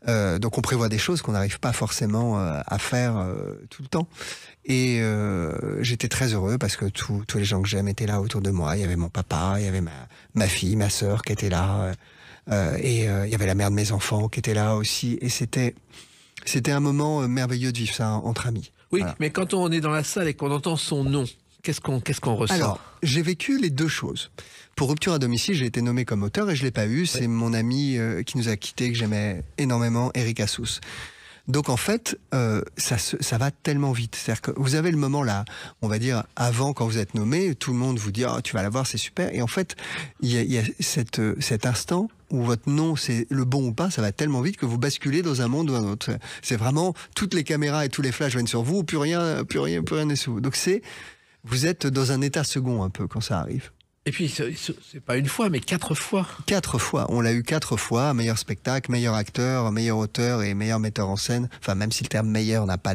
Donc on prévoit des choses qu'on n'arrive pas forcément à faire tout le temps. Et j'étais très heureux parce que tous les gens que j'aime étaient là autour de moi. Il y avait mon papa, il y avait ma fille, ma sœur qui était là. Et il y avait la mère de mes enfants qui était là aussi. Et c'était un moment merveilleux de vivre ça entre amis. Oui, Voilà. mais quand on est dans la salle et qu'on entend son nom, qu'est-ce qu'on ressent? Alors, j'ai vécu les deux choses. Pour Rupture à domicile, j'ai été nommé comme auteur et je l'ai pas eu. C'est mon ami qui nous a quittés, que j'aimais énormément, Eric Assous. Donc en fait, ça va tellement vite. C'est-à-dire que vous avez le moment là, on va dire avant quand vous êtes nommé, tout le monde vous dit tu vas l'avoir, c'est super. Et en fait, il y a cet instant où votre nom c'est le bon ou pas, ça va tellement vite que vous basculez dans un monde ou un autre. C'est vraiment toutes les caméras et tous les flashs viennent sur vous, plus rien n'est sur vous. Donc vous êtes dans un état second un peu quand ça arrive. Et puis, c'est pas une fois, mais 4 fois. 4 fois. On l'a eu 4 fois. Meilleur spectacle, meilleur acteur, meilleur auteur et meilleur metteur en scène. Enfin, même si le terme meilleur n'a pas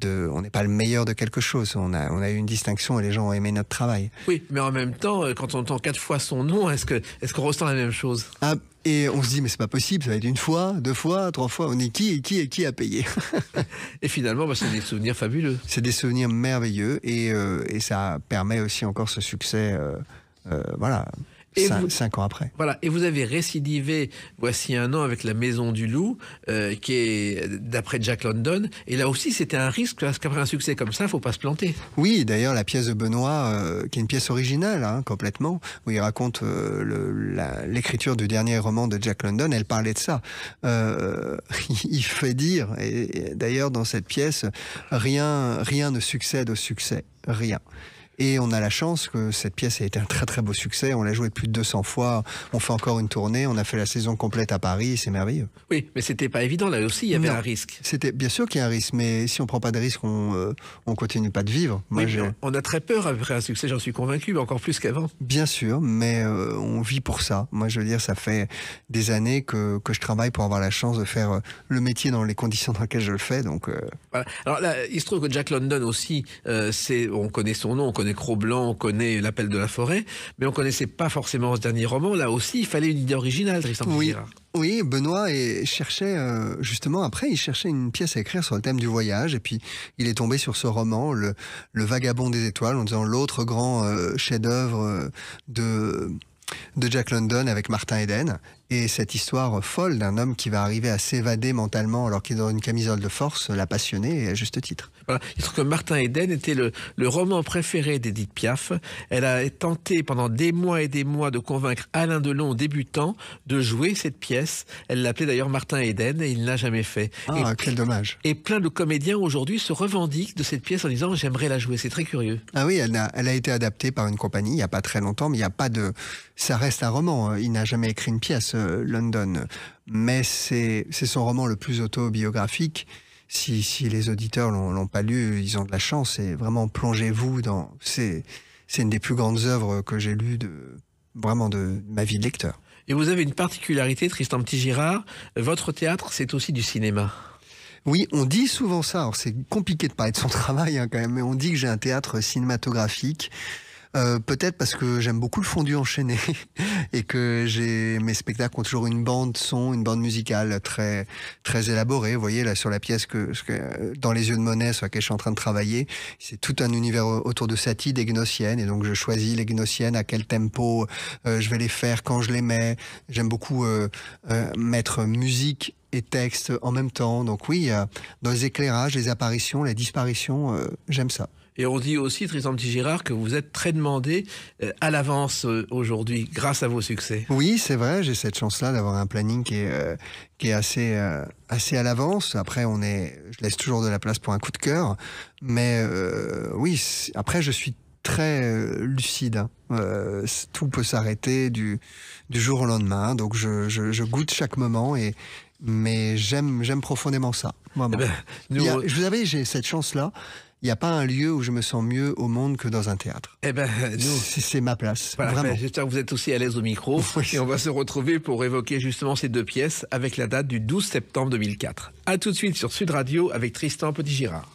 on n'est pas le meilleur de quelque chose. On a eu une distinction et les gens ont aimé notre travail. Oui, mais en même temps, quand on entend 4 fois son nom, est-ce qu'on ressent la même chose? Ah, et on se dit, mais c'est pas possible, ça va être 1 fois, 2 fois, 3 fois. On est qui a payé? Et finalement, c'est des souvenirs fabuleux. C'est des souvenirs merveilleux et ça permet aussi encore ce succès, voilà, Et 5 ans après. Voilà, et vous avez récidivé voici 1 an avec La Maison du Loup, qui est d'après Jack London. Et là aussi, c'était un risque, parce qu'après un succès comme ça, il ne faut pas se planter. Oui, d'ailleurs, la pièce de Benoît, qui est une pièce originale, complètement, où il raconte l'écriture du dernier roman de Jack London, elle parlait de ça. Il fait dire, et d'ailleurs, dans cette pièce, rien ne succède au succès. Rien. Et on a la chance que cette pièce a été un très très beau succès. On l'a jouée plus de 200 fois. On fait encore une tournée. On a fait la saison complète à Paris. C'est merveilleux. Oui, mais c'était pas évident. Là aussi, il y avait un risque. C'était bien sûr qu'il y a un risque, mais si on prend pas de risque, on continue pas de vivre. Moi, on a très peur après un succès. J'en suis convaincu, mais encore plus qu'avant. Bien sûr, mais on vit pour ça. Moi, je veux dire, ça fait des années que je travaille pour avoir la chance de faire le métier dans les conditions dans lesquelles je le fais. Donc. Voilà. Alors là, il se trouve que Jack London aussi, on connaît son nom, on connaît Cro-Blanc, on connaît L'Appel de la forêt, mais on connaissait pas forcément ce dernier roman. Là aussi, il fallait une idée originale, Tristan Petit-Girard. Oui, Benoît cherchait justement après, il cherchait une pièce à écrire sur le thème du voyage, et puis il est tombé sur ce roman, le Vagabond des étoiles, en disant l'autre grand chef-d'œuvre de Jack London avec Martin Eden, et cette histoire folle d'un homme qui va arriver à s'évader mentalement alors qu'il est dans une camisole de force l'a passionné, et à juste titre. Voilà. Il se trouve que Martin Eden était le roman préféré d'Édith Piaf. Elle a tenté pendant des mois et des mois de convaincre Alain Delon, débutant, de jouer cette pièce. Elle l'appelait d'ailleurs Martin Eden et il ne l'a jamais fait. Quel dommage. Et plein de comédiens aujourd'hui se revendiquent de cette pièce en disant j'aimerais la jouer. C'est très curieux. Ah oui, elle a été adaptée par une compagnie il n'y a pas très longtemps, mais il n'y a pas de... Ça reste un roman. Il n'a jamais écrit une pièce, London. Mais c'est son roman le plus autobiographique. Si les auditeurs l'ont pas lu, ils ont de la chance. Et vraiment, plongez-vous dans... C'est une des plus grandes œuvres que j'ai lues vraiment de ma vie de lecteur. Et vous avez une particularité, Tristan Petit-Girard. Votre théâtre, c'est aussi du cinéma. Oui, on dit souvent ça. Alors, c'est compliqué de parler de son travail, quand même. Mais on dit que j'ai un théâtre cinématographique. Peut-être parce que j'aime beaucoup le fondu enchaîné et que mes spectacles ont toujours une bande son, une bande musicale très très élaborée. Vous voyez là sur la pièce que dans les yeux de Monet sur laquelle je suis en train de travailler, c'est tout un univers autour de Satie, des Gnossiennes, et donc je choisis les Gnossiennes, à quel tempo je vais les faire, quand je les mets. J'aime beaucoup mettre musique et texte en même temps. Donc oui, dans les éclairages, les apparitions, les disparitions, j'aime ça. Et on dit aussi, Tristan Petit-Girard, que vous êtes très demandé à l'avance aujourd'hui, grâce à vos succès. Oui, c'est vrai, j'ai cette chance-là d'avoir un planning qui est assez à l'avance. Après, je laisse toujours de la place pour un coup de cœur. Mais oui, après, je suis très lucide. Hein. Tout peut s'arrêter du jour au lendemain. Donc je goûte chaque moment, mais j'aime profondément ça. Vraiment. Eh ben, nous, Vous savez, j'ai cette chance-là. Il n'y a pas un lieu où je me sens mieux au monde que dans un théâtre. eh ben, nous, C'est ma place, voilà, vraiment. j'espère que vous êtes aussi à l'aise au micro. Oui. Et on va se retrouver pour évoquer justement ces deux pièces avec la date du 12 septembre 2004. A tout de suite sur Sud Radio avec Tristan Petit-Girard.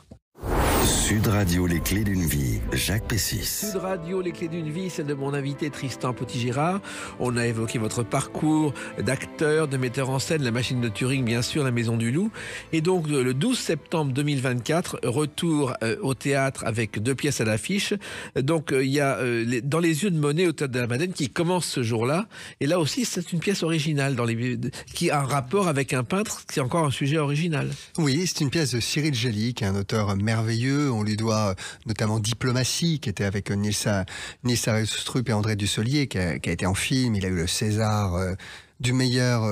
Sud Radio, les clés d'une vie. Jacques Pessis. Sud Radio, les clés d'une vie, celle de mon invité Tristan Petit-Girard. On a évoqué votre parcours d'acteur, de metteur en scène, la machine de Turing, bien sûr, la Maison du Loup. Et donc, le 12 septembre 2024, retour au théâtre avec deux pièces à l'affiche. Donc, il y a Dans les yeux de Monet au Théâtre de la Madeleine qui commence ce jour-là. Et là aussi, c'est une pièce originale qui a un rapport avec un peintre, c'est encore un sujet original. Oui, c'est une pièce de Cyril Gelli, qui est un auteur merveilleux. On lui doit notamment Diplomatie, qui était avec Nils Arestrup et André Dussolier, qui a été en film. Il a eu le César du meilleur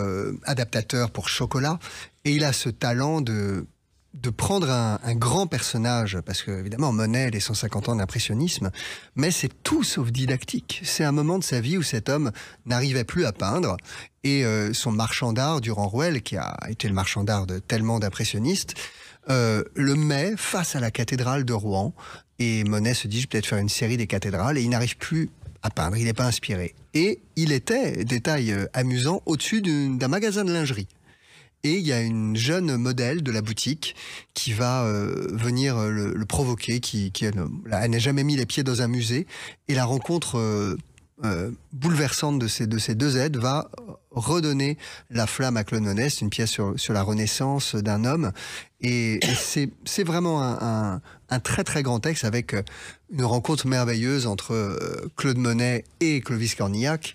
adaptateur pour Chocolat. Et il a ce talent de prendre un grand personnage, parce que évidemment Monet, les 150 ans d'impressionnisme, mais c'est tout sauf didactique. C'est un moment de sa vie où cet homme n'arrivait plus à peindre, et son marchand d'art, Durand Ruel, qui a été le marchand d'art de tellement d'impressionnistes, le met face à la cathédrale de Rouen, et Monet se dit, je vais peut-être faire une série des cathédrales, et il n'arrive plus à peindre, il n'est pas inspiré. Et il était, détail amusant, au-dessus d'un magasin de lingerie. Et il y a une jeune modèle de la boutique qui va venir le provoquer, elle n'a jamais mis les pieds dans un musée, et la rencontre bouleversante de ces deux êtres va redonner la flamme à Claude Monet. C'est une pièce sur la renaissance d'un homme, et c'est vraiment un très très grand texte, avec une rencontre merveilleuse entre Claude Monet et Clovis Cornillac,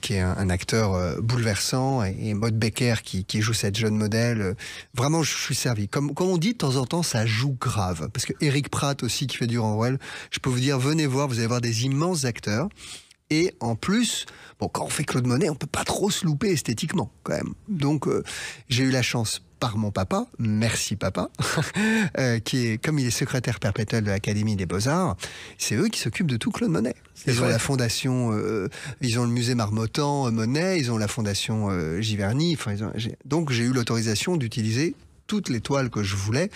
qui est un acteur bouleversant, et Maude Becker qui joue cette jeune modèle. Vraiment, je suis servi. Comme on dit de temps en temps, ça joue grave. Parce que Éric Pratt aussi, qui fait Durand Ruel, je peux vous dire, venez voir, vous allez voir des immenses acteurs. Et en plus, quand on fait Claude Monet, on peut pas trop se louper esthétiquement, quand même. Donc, j'ai eu la chance par mon papa, merci papa, comme il est secrétaire perpétuel de l'Académie des Beaux-Arts, c'est eux qui s'occupent de tout Claude Monet. Ils ont la fondation, ils ont le musée Marmottan Monet, ils ont la fondation Giverny. Donc j'ai eu l'autorisation d'utiliser toutes les toiles que je voulais,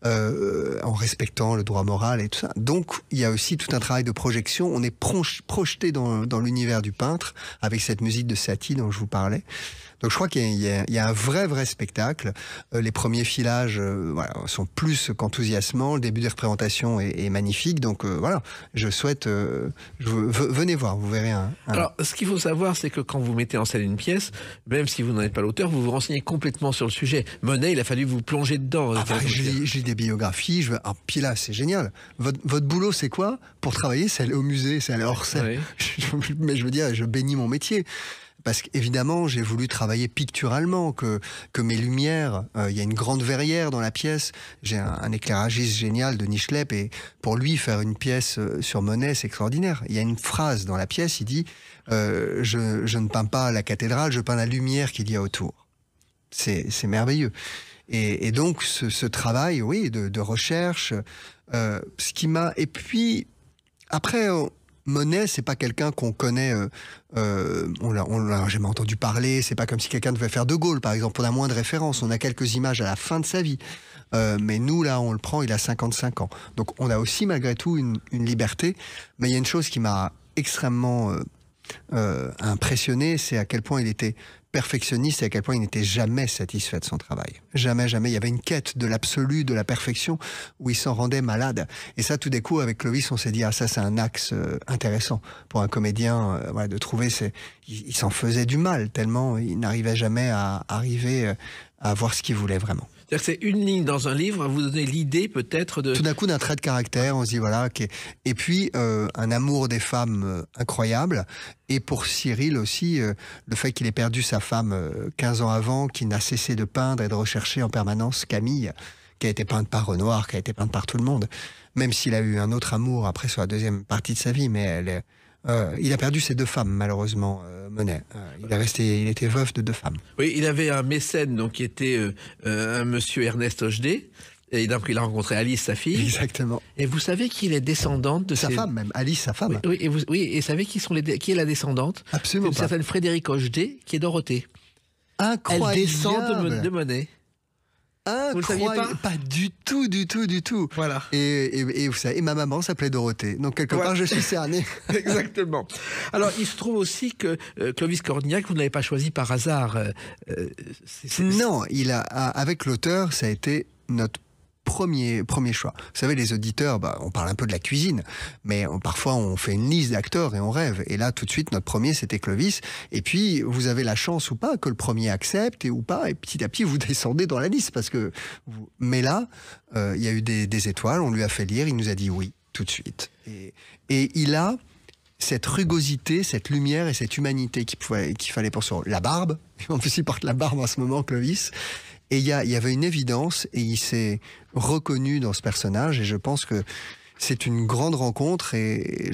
en respectant le droit moral et tout ça. Donc il y a aussi tout un travail de projection. On est projeté dans l'univers du peintre avec cette musique de Satie dont je vous parlais. Donc je crois qu'il y a un vrai spectacle. Les premiers filages sont plus qu'enthousiasmants. Le début des représentations est magnifique. Donc voilà, je souhaite... venez voir, vous verrez Alors, ce qu'il faut savoir, c'est que quand vous mettez en scène une pièce, même si vous n'en êtes pas l'auteur, vous vous renseignez complètement sur le sujet. Monet, il a fallu vous plonger dedans. Je lis des biographies. Puis là, c'est génial. Votre boulot, c'est quoi? Pour travailler, c'est aller au musée, c'est aller hors scène. Oui. Mais je veux dire, je bénis mon métier. Parce qu'évidemment, j'ai voulu travailler picturalement, que mes lumières, il y a une grande verrière dans la pièce. J'ai un éclairagiste génial, Denis Schlepp, et pour lui, faire une pièce sur Monet, c'est extraordinaire. Il y a une phrase dans la pièce, il dit je ne peins pas la cathédrale, je peins la lumière qu'il y a autour. C'est merveilleux. Et donc, ce travail, oui, de recherche, ce qui m'a... Et puis, après... Monet, c'est pas quelqu'un qu'on connaît, on l'a jamais entendu parler, c'est pas comme si quelqu'un devait faire De Gaulle, par exemple, on a moins de références, on a quelques images à la fin de sa vie, mais nous, là, on le prend, il a 55 ans. Donc on a aussi, malgré tout, une liberté, mais il y a une chose qui m'a extrêmement impressionné, c'est à quel point il était perfectionniste et à quel point il n'était jamais satisfait de son travail. Jamais. Il y avait une quête de l'absolu, de la perfection, où il s'en rendait malade. Et ça, tout d'un coup, avec Clovis, on s'est dit, ça, c'est un axe intéressant pour un comédien, de trouver... Il s'en faisait du mal, tellement il n'arrivait jamais à arriver à voir ce qu'il voulait vraiment. C'est-à-dire que c'est une ligne dans un livre, vous donnez l'idée peut-être de... Tout d'un coup, d'un trait de caractère, on se dit voilà. Et puis, un amour des femmes incroyable. Et pour Cyril aussi, le fait qu'il ait perdu sa femme 15 ans avant, qu'il n'a cessé de peindre et de rechercher en permanence Camille, qui a été peinte par Renoir, qui a été peinte par tout le monde. Même s'il a eu un autre amour après sur la deuxième partie de sa vie, mais il a perdu ses deux femmes, malheureusement, Monet. Il était veuf de deux femmes. Oui, il avait un mécène donc, qui était un monsieur Ernest Hochdé. Et donc, il a rencontré Alice, sa fille. Exactement. Et vous savez qu'il est descendante de Sa femme même, Alice, sa femme. Oui, et vous savez qui est la descendante? Absolument Une pas. certaine Frédéric Hochdé, qui est Dorothée. Incroyable. Elle descend de Monet. Vous le saviez Incroyable. pas du tout. Voilà. Et vous savez, et ma maman s'appelait Dorothée. Donc quelque part, je suis cerné. Exactement. Alors, il se trouve aussi que Clovis Cornillac, vous ne l'avez pas choisi par hasard. Non, avec l'auteur, ça a été notre premier choix. Vous savez, les auditeurs, on parle un peu de la cuisine, mais parfois on fait une liste d'acteurs et on rêve. Et là, tout de suite, notre premier, c'était Clovis. Et puis, vous avez la chance ou pas que le premier accepte ou pas, et petit à petit, vous descendez dans la liste. Mais là, il y a eu des étoiles, on lui a fait lire, il nous a dit oui, tout de suite. Et il a cette rugosité, cette lumière et cette humanité qu'il fallait pour son... La barbe, en plus il porte la barbe en ce moment, Clovis. Et il y avait une évidence, et il s'est reconnu dans ce personnage, et je pense que c'est une grande rencontre, et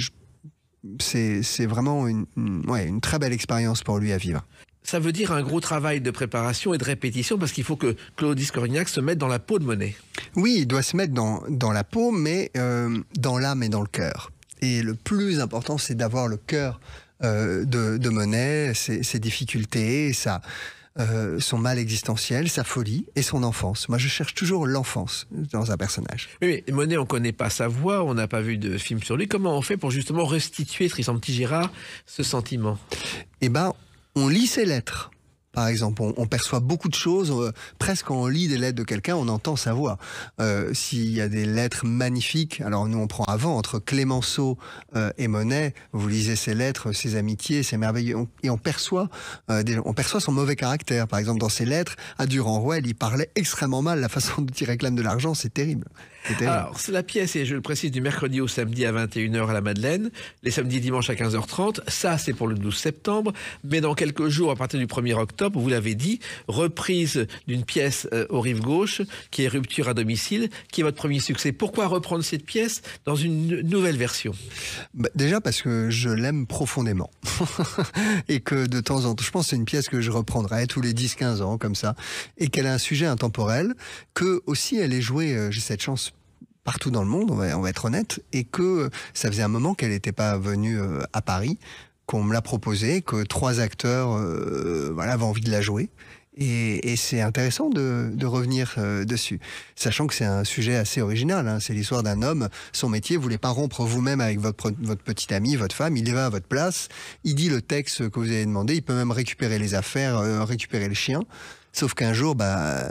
c'est vraiment une très belle expérience pour lui à vivre. Ça veut dire un gros travail de préparation et de répétition, parce qu'il faut que Clovis Cornillac se mette dans la peau de Monet. Oui, il doit se mettre dans la peau, mais dans l'âme et dans le cœur. Et le plus important, c'est d'avoir le cœur de Monet, ses difficultés, son mal existentiel, sa folie et son enfance. Moi, je cherche toujours l'enfance dans un personnage. Oui, mais Monet, on ne connaît pas sa voix, on n'a pas vu de film sur lui. Comment on fait pour justement restituer, Tristan Petit-Girard, ce sentiment? Eh ben, on lit ses lettres. Par exemple, on perçoit beaucoup de choses. Presque quand on lit des lettres de quelqu'un, on entend sa voix. S'il y a des lettres magnifiques, alors nous on prend avant, entre Clémenceau et Monet, vous lisez ses lettres, ses amitiés, c'est merveilleux. Et on perçoit son mauvais caractère. Par exemple, dans ses lettres, à Durand-Ruel, il parlait extrêmement mal. La façon dont il réclame de l'argent, c'est terrible. Alors, c'est la pièce, et je le précise, du mercredi au samedi à 21h à la Madeleine, les samedis et dimanches à 15h30. Ça, c'est pour le 12 septembre. Mais dans quelques jours, à partir du 1er octobre, vous l'avez dit, reprise d'une pièce au Rive Gauche, qui est Rupture à domicile, qui est votre premier succès. Pourquoi reprendre cette pièce dans une nouvelle version? Déjà parce que je l'aime profondément. Et que de temps en temps, je pense que c'est une pièce que je reprendrai tous les 10-15 ans, comme ça. Et qu'elle a un sujet intemporel, que aussi elle est jouée, j'ai cette chance, partout dans le monde, on va être honnête, et que ça faisait un moment qu'elle n'était pas venue à Paris, qu'on me l'a proposé, que 3 acteurs avaient envie de la jouer. Et c'est intéressant de revenir dessus, sachant que c'est un sujet assez original. Hein. C'est l'histoire d'un homme, son métier, vous ne voulez pas rompre vous-même avec votre petit ami, votre femme, il y va à votre place, il dit le texte que vous avez demandé, il peut même récupérer les affaires, récupérer le chien. Sauf qu'un jour,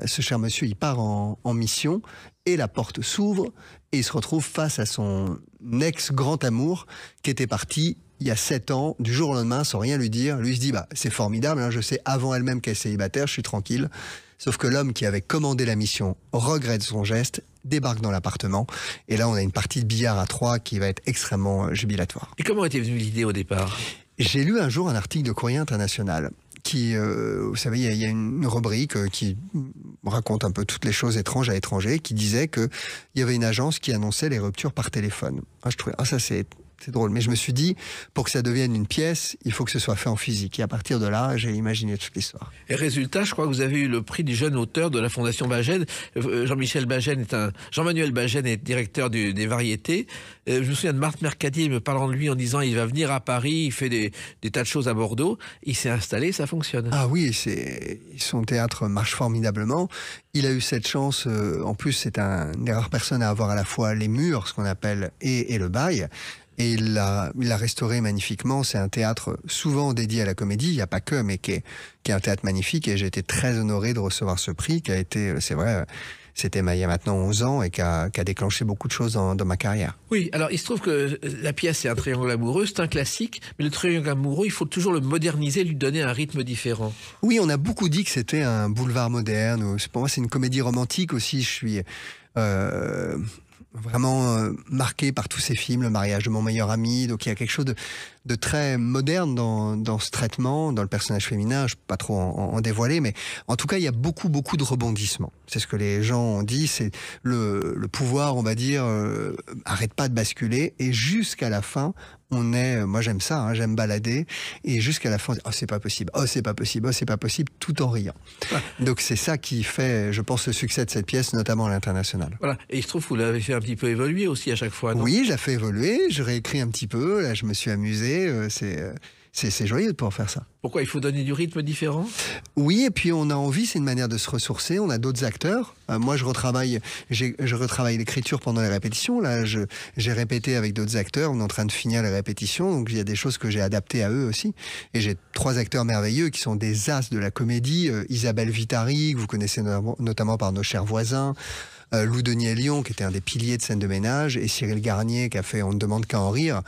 ce cher monsieur, il part en mission, et la porte s'ouvre, et il se retrouve face à son ex-grand amour, qui était parti il y a 7 ans, du jour au lendemain, sans rien lui dire. Lui, il se dit, c'est formidable, hein, je sais avant elle-même qu'elle est célibataire, je suis tranquille. Sauf que l'homme qui avait commandé la mission regrette son geste, débarque dans l'appartement, et là, on a une partie de billard à 3 qui va être extrêmement jubilatoire. Et comment était venue l'idée au départ? J'ai lu un jour un article de Courrier International, qui, vous savez, il y a une rubrique qui raconte un peu toutes les choses étranges à l'étranger, qui disait qu'il y avait une agence qui annonçait les ruptures par téléphone. Je trouvais, ça c'est drôle. Mais je me suis dit, pour que ça devienne une pièce, il faut que ce soit fait en physique. Et à partir de là, j'ai imaginé toute l'histoire. Et résultat, je crois que vous avez eu le prix du jeune auteur de la Fondation Bagène. Jean-Manuel Bagène est directeur des variétés. Je me souviens de Marthe Mercadier me parlant de lui en disant, il va venir à Paris, il fait des tas de choses à Bordeaux. Il s'est installé, ça fonctionne. Ah oui, son théâtre marche formidablement. Il a eu cette chance, en plus c'est une des rares personnes à avoir à la fois les murs, ce qu'on appelle, et le bail. Et il l'a restauré magnifiquement. C'est un théâtre souvent dédié à la comédie, il n'y a pas que, mais qui est un théâtre magnifique. Et j'ai été très honoré de recevoir ce prix, qui a été, c'est vrai, c'était il y a maintenant 11 ans, et qui a déclenché beaucoup de choses dans ma carrière. Oui, alors il se trouve que la pièce c'est un triangle amoureux, c'est un classique, mais le triangle amoureux, il faut toujours le moderniser, lui donner un rythme différent. Oui, on a beaucoup dit que c'était un boulevard moderne. Pour moi, c'est une comédie romantique aussi. Je suis... vraiment marqué par tous ces films, Le mariage de mon meilleur ami. Donc il y a quelque chose de très moderne dans ce traitement, dans le personnage féminin. Je ne peux pas trop en dévoiler, mais en tout cas, il y a beaucoup de rebondissements. C'est ce que les gens ont dit. C'est le pouvoir, on va dire, arrête pas de basculer. Et jusqu'à la fin, moi j'aime ça, hein, j'aime balader. Et jusqu'à la fin, oh c'est pas possible, oh c'est pas possible, oh c'est pas possible, tout en riant. Donc c'est ça qui fait, je pense, le succès de cette pièce, notamment à l'international. Voilà. Et je trouve que vous l'avez fait un petit peu évoluer aussi à chaque fois, non? Oui, je l'ai fait évoluer, je réécris un petit peu, là je me suis amusé, c'est joyeux de pouvoir faire ça. Pourquoi il faut donner du rythme différent? Oui, et puis on a envie, c'est une manière de se ressourcer, on a d'autres acteurs. Moi je retravaille l'écriture pendant les répétitions, là j'ai répété avec d'autres acteurs, on est en train de finir les répétitions, donc il y a des choses que j'ai adaptées à eux aussi. Et j'ai 3 acteurs merveilleux qui sont des as de la comédie, Isabelle Vitari, que vous connaissez notamment par Nos chers voisins, Lou Denier-Lyon, qui était un des piliers de Scène de ménage, et Cyril Garnier, qui a fait On ne demande qu'à en rire.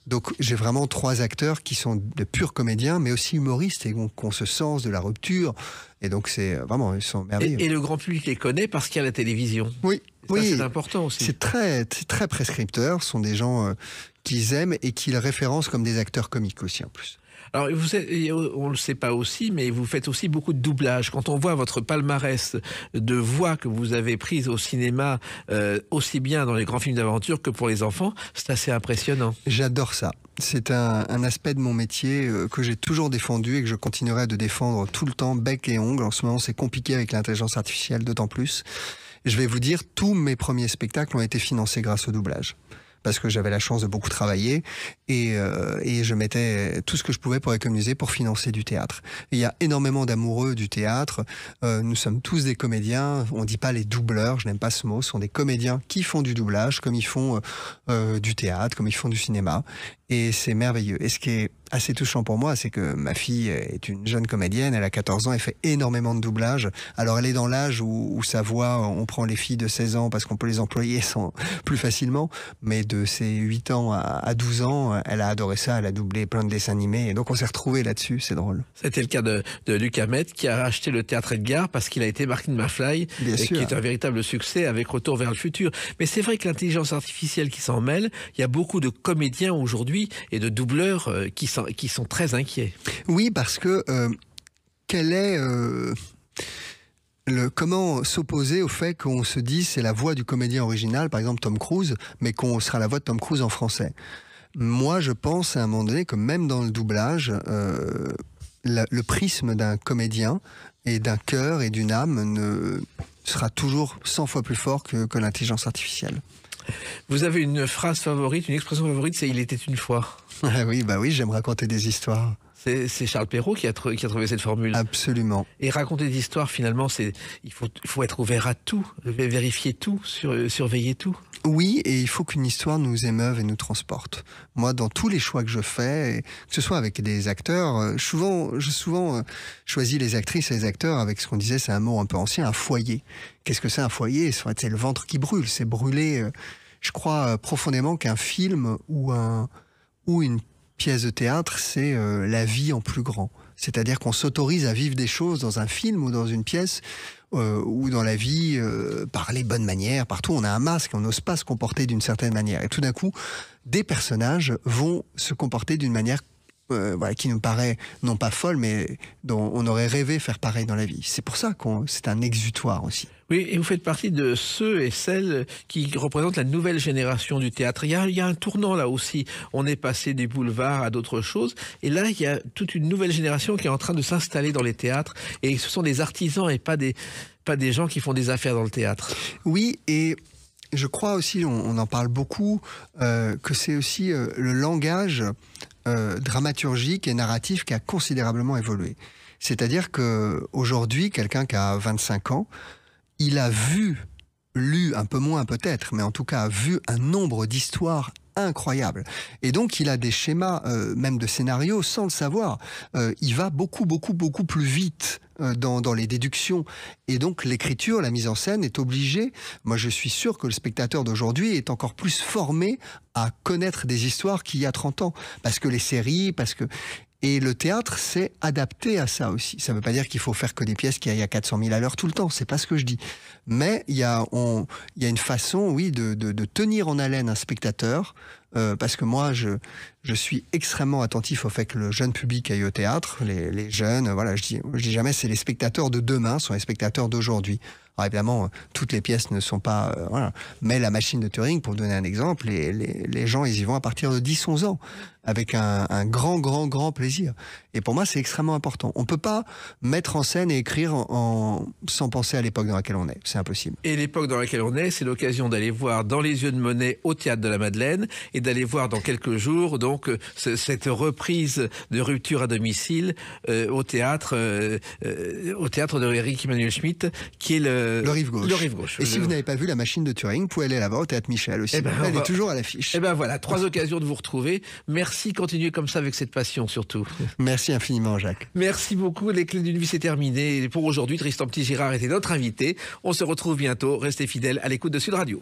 Donc j'ai vraiment 3 acteurs qui sont de purs comédiens, mais aussi humoristes, et qui ont ce sens de la rupture. Et donc c'est vraiment, ils sont merveilleux. Et le grand public les connaît parce qu'il y a la télévision. Oui, oui. C'est important aussi. C'est très prescripteur. Ce sont des gens qu'ils aiment et qu'ils référencent comme des acteurs comiques aussi en plus. Alors, on ne le sait pas aussi, mais vous faites aussi beaucoup de doublage. Quand on voit votre palmarès de voix que vous avez prises au cinéma, aussi bien dans les grands films d'aventure que pour les enfants, c'est assez impressionnant. J'adore ça. C'est un aspect de mon métier que j'ai toujours défendu et que je continuerai de défendre tout le temps, bec et ongles. En ce moment, c'est compliqué avec l'intelligence artificielle, d'autant plus. Je vais vous dire, tous mes premiers spectacles ont été financés grâce au doublage. Parce que j'avais la chance de beaucoup travailler et je mettais tout ce que je pouvais pour économiser pour financer du théâtre. Et il y a énormément d'amoureux du théâtre. Nous sommes tous des comédiens. On dit pas les doubleurs, je n'aime pas ce mot. Ce sont des comédiens qui font du doublage, comme ils font du théâtre, comme ils font du cinéma. Et c'est merveilleux. Et ce qui est assez touchant pour moi, c'est que ma fille est une jeune comédienne, elle a 14 ans, elle fait énormément de doublage. Alors elle est dans l'âge où sa voix, on prend les filles de 16 ans parce qu'on peut les employer plus facilement, mais de ses 8 ans à 12 ans, elle a adoré ça, elle a doublé plein de dessins animés, et donc on s'est retrouvés là-dessus, c'est drôle. C'était le cas de Luc Hamet, qui a racheté le Théâtre Edgar parce qu'il a été Martin McFly, qui est un véritable succès avec Retour vers le futur. Mais c'est vrai que l'intelligence artificielle qui s'en mêle, il y a beaucoup de comédiens aujourd'hui et de doubleurs qui sont très inquiets. Oui, parce que quel est comment s'opposer au fait qu'on se dise c'est la voix du comédien original, par exemple Tom Cruise, mais qu'on sera la voix de Tom Cruise en français. Moi, je pense à un moment donné que même dans le doublage, le prisme d'un comédien et d'un cœur et d'une âme sera toujours 100 fois plus fort que l'intelligence artificielle. Vous avez une phrase favorite, une expression favorite, c'est « il était une fois ». Oui, j'aime raconter des histoires. C'est Charles Perrault qui a trouvé cette formule. Absolument. Et raconter des histoires, finalement, il faut être ouvert à tout, vérifier tout, surveiller tout. Oui, et il faut qu'une histoire nous émeuve et nous transporte. Moi, dans tous les choix que je fais, que ce soit avec des acteurs, j'ai souvent choisi les actrices et les acteurs avec ce qu'on disait, c'est un mot un peu ancien, un foyer. Qu'est-ce que c'est un foyer? C'est le ventre qui brûle, c'est brûler. Je crois profondément qu'un film ou une pièce de théâtre, c'est la vie en plus grand. C'est-à-dire qu'on s'autorise à vivre des choses dans un film ou dans une pièce ou dans la vie, par les bonnes manières. Partout, on a un masque, on n'ose pas se comporter d'une certaine manière. Et tout d'un coup, des personnages vont se comporter d'une manière qui nous paraît non pas folle, mais dont on aurait rêvé faire pareil dans la vie. C'est pour ça que c'est un exutoire aussi. Oui, et vous faites partie de ceux et celles qui représentent la nouvelle génération du théâtre. Il y a un tournant là aussi. On est passé du boulevard à d'autres choses. Et là, il y a toute une nouvelle génération qui est en train de s'installer dans les théâtres. Et ce sont des artisans et pas des gens qui font des affaires dans le théâtre. Oui, et je crois aussi, on en parle beaucoup, que c'est aussi le langage dramaturgique et narratif qui a considérablement évolué. C'est-à-dire qu'aujourd'hui, quelqu'un qui a 25 ans, il a lu un peu moins peut-être, mais en tout cas a vu un nombre d'histoires incroyables. Et donc il a des schémas, même de scénarios, sans le savoir. Il va beaucoup plus vite dans les déductions. Et donc l'écriture, la mise en scène est obligée. Moi je suis sûr que le spectateur d'aujourd'hui est encore plus formé à connaître des histoires qu'il y a 30 ans. Parce que les séries, Et le théâtre, c'est adapté à ça aussi. Ça ne veut pas dire qu'il faut faire que des pièces qui aillent à 400 000 à l'heure tout le temps, c'est pas ce que je dis. Mais il y a une façon, oui, de tenir en haleine un spectateur, parce que moi, je suis extrêmement attentif au fait que le jeune public aille au théâtre, les jeunes, voilà, je dis jamais c'est les spectateurs de demain, sont les spectateurs d'aujourd'hui. Alors évidemment, toutes les pièces ne sont pas... voilà. Mais la machine de Turing, pour donner un exemple, les gens, ils y vont à partir de 10-11 ans, avec un grand plaisir. Et pour moi, c'est extrêmement important. On ne peut pas mettre en scène et écrire sans penser à l'époque dans laquelle on est. C'est impossible. Et l'époque dans laquelle on est, c'est l'occasion d'aller voir Dans les yeux de Monet au Théâtre de la Madeleine et d'aller voir dans quelques jours donc cette reprise de Rupture à domicile au théâtre de Eric Emmanuel Schmitt, qui est le Rive Gauche. Le Rive Gauche. Et si vous n'avez pas vu la machine de Turing, vous pouvez aller la voir au Théâtre Michel aussi. Elle est toujours à l'affiche. Et ben voilà, 3 occasions de vous retrouver. Merci, continuez comme ça avec cette passion surtout. Merci infiniment, Jacques. Merci beaucoup. Les clés d'une vie, c'est terminé. Et pour aujourd'hui, Tristan Petit-Girard était notre invité. On se retrouve bientôt. Restez fidèles à l'écoute de Sud Radio.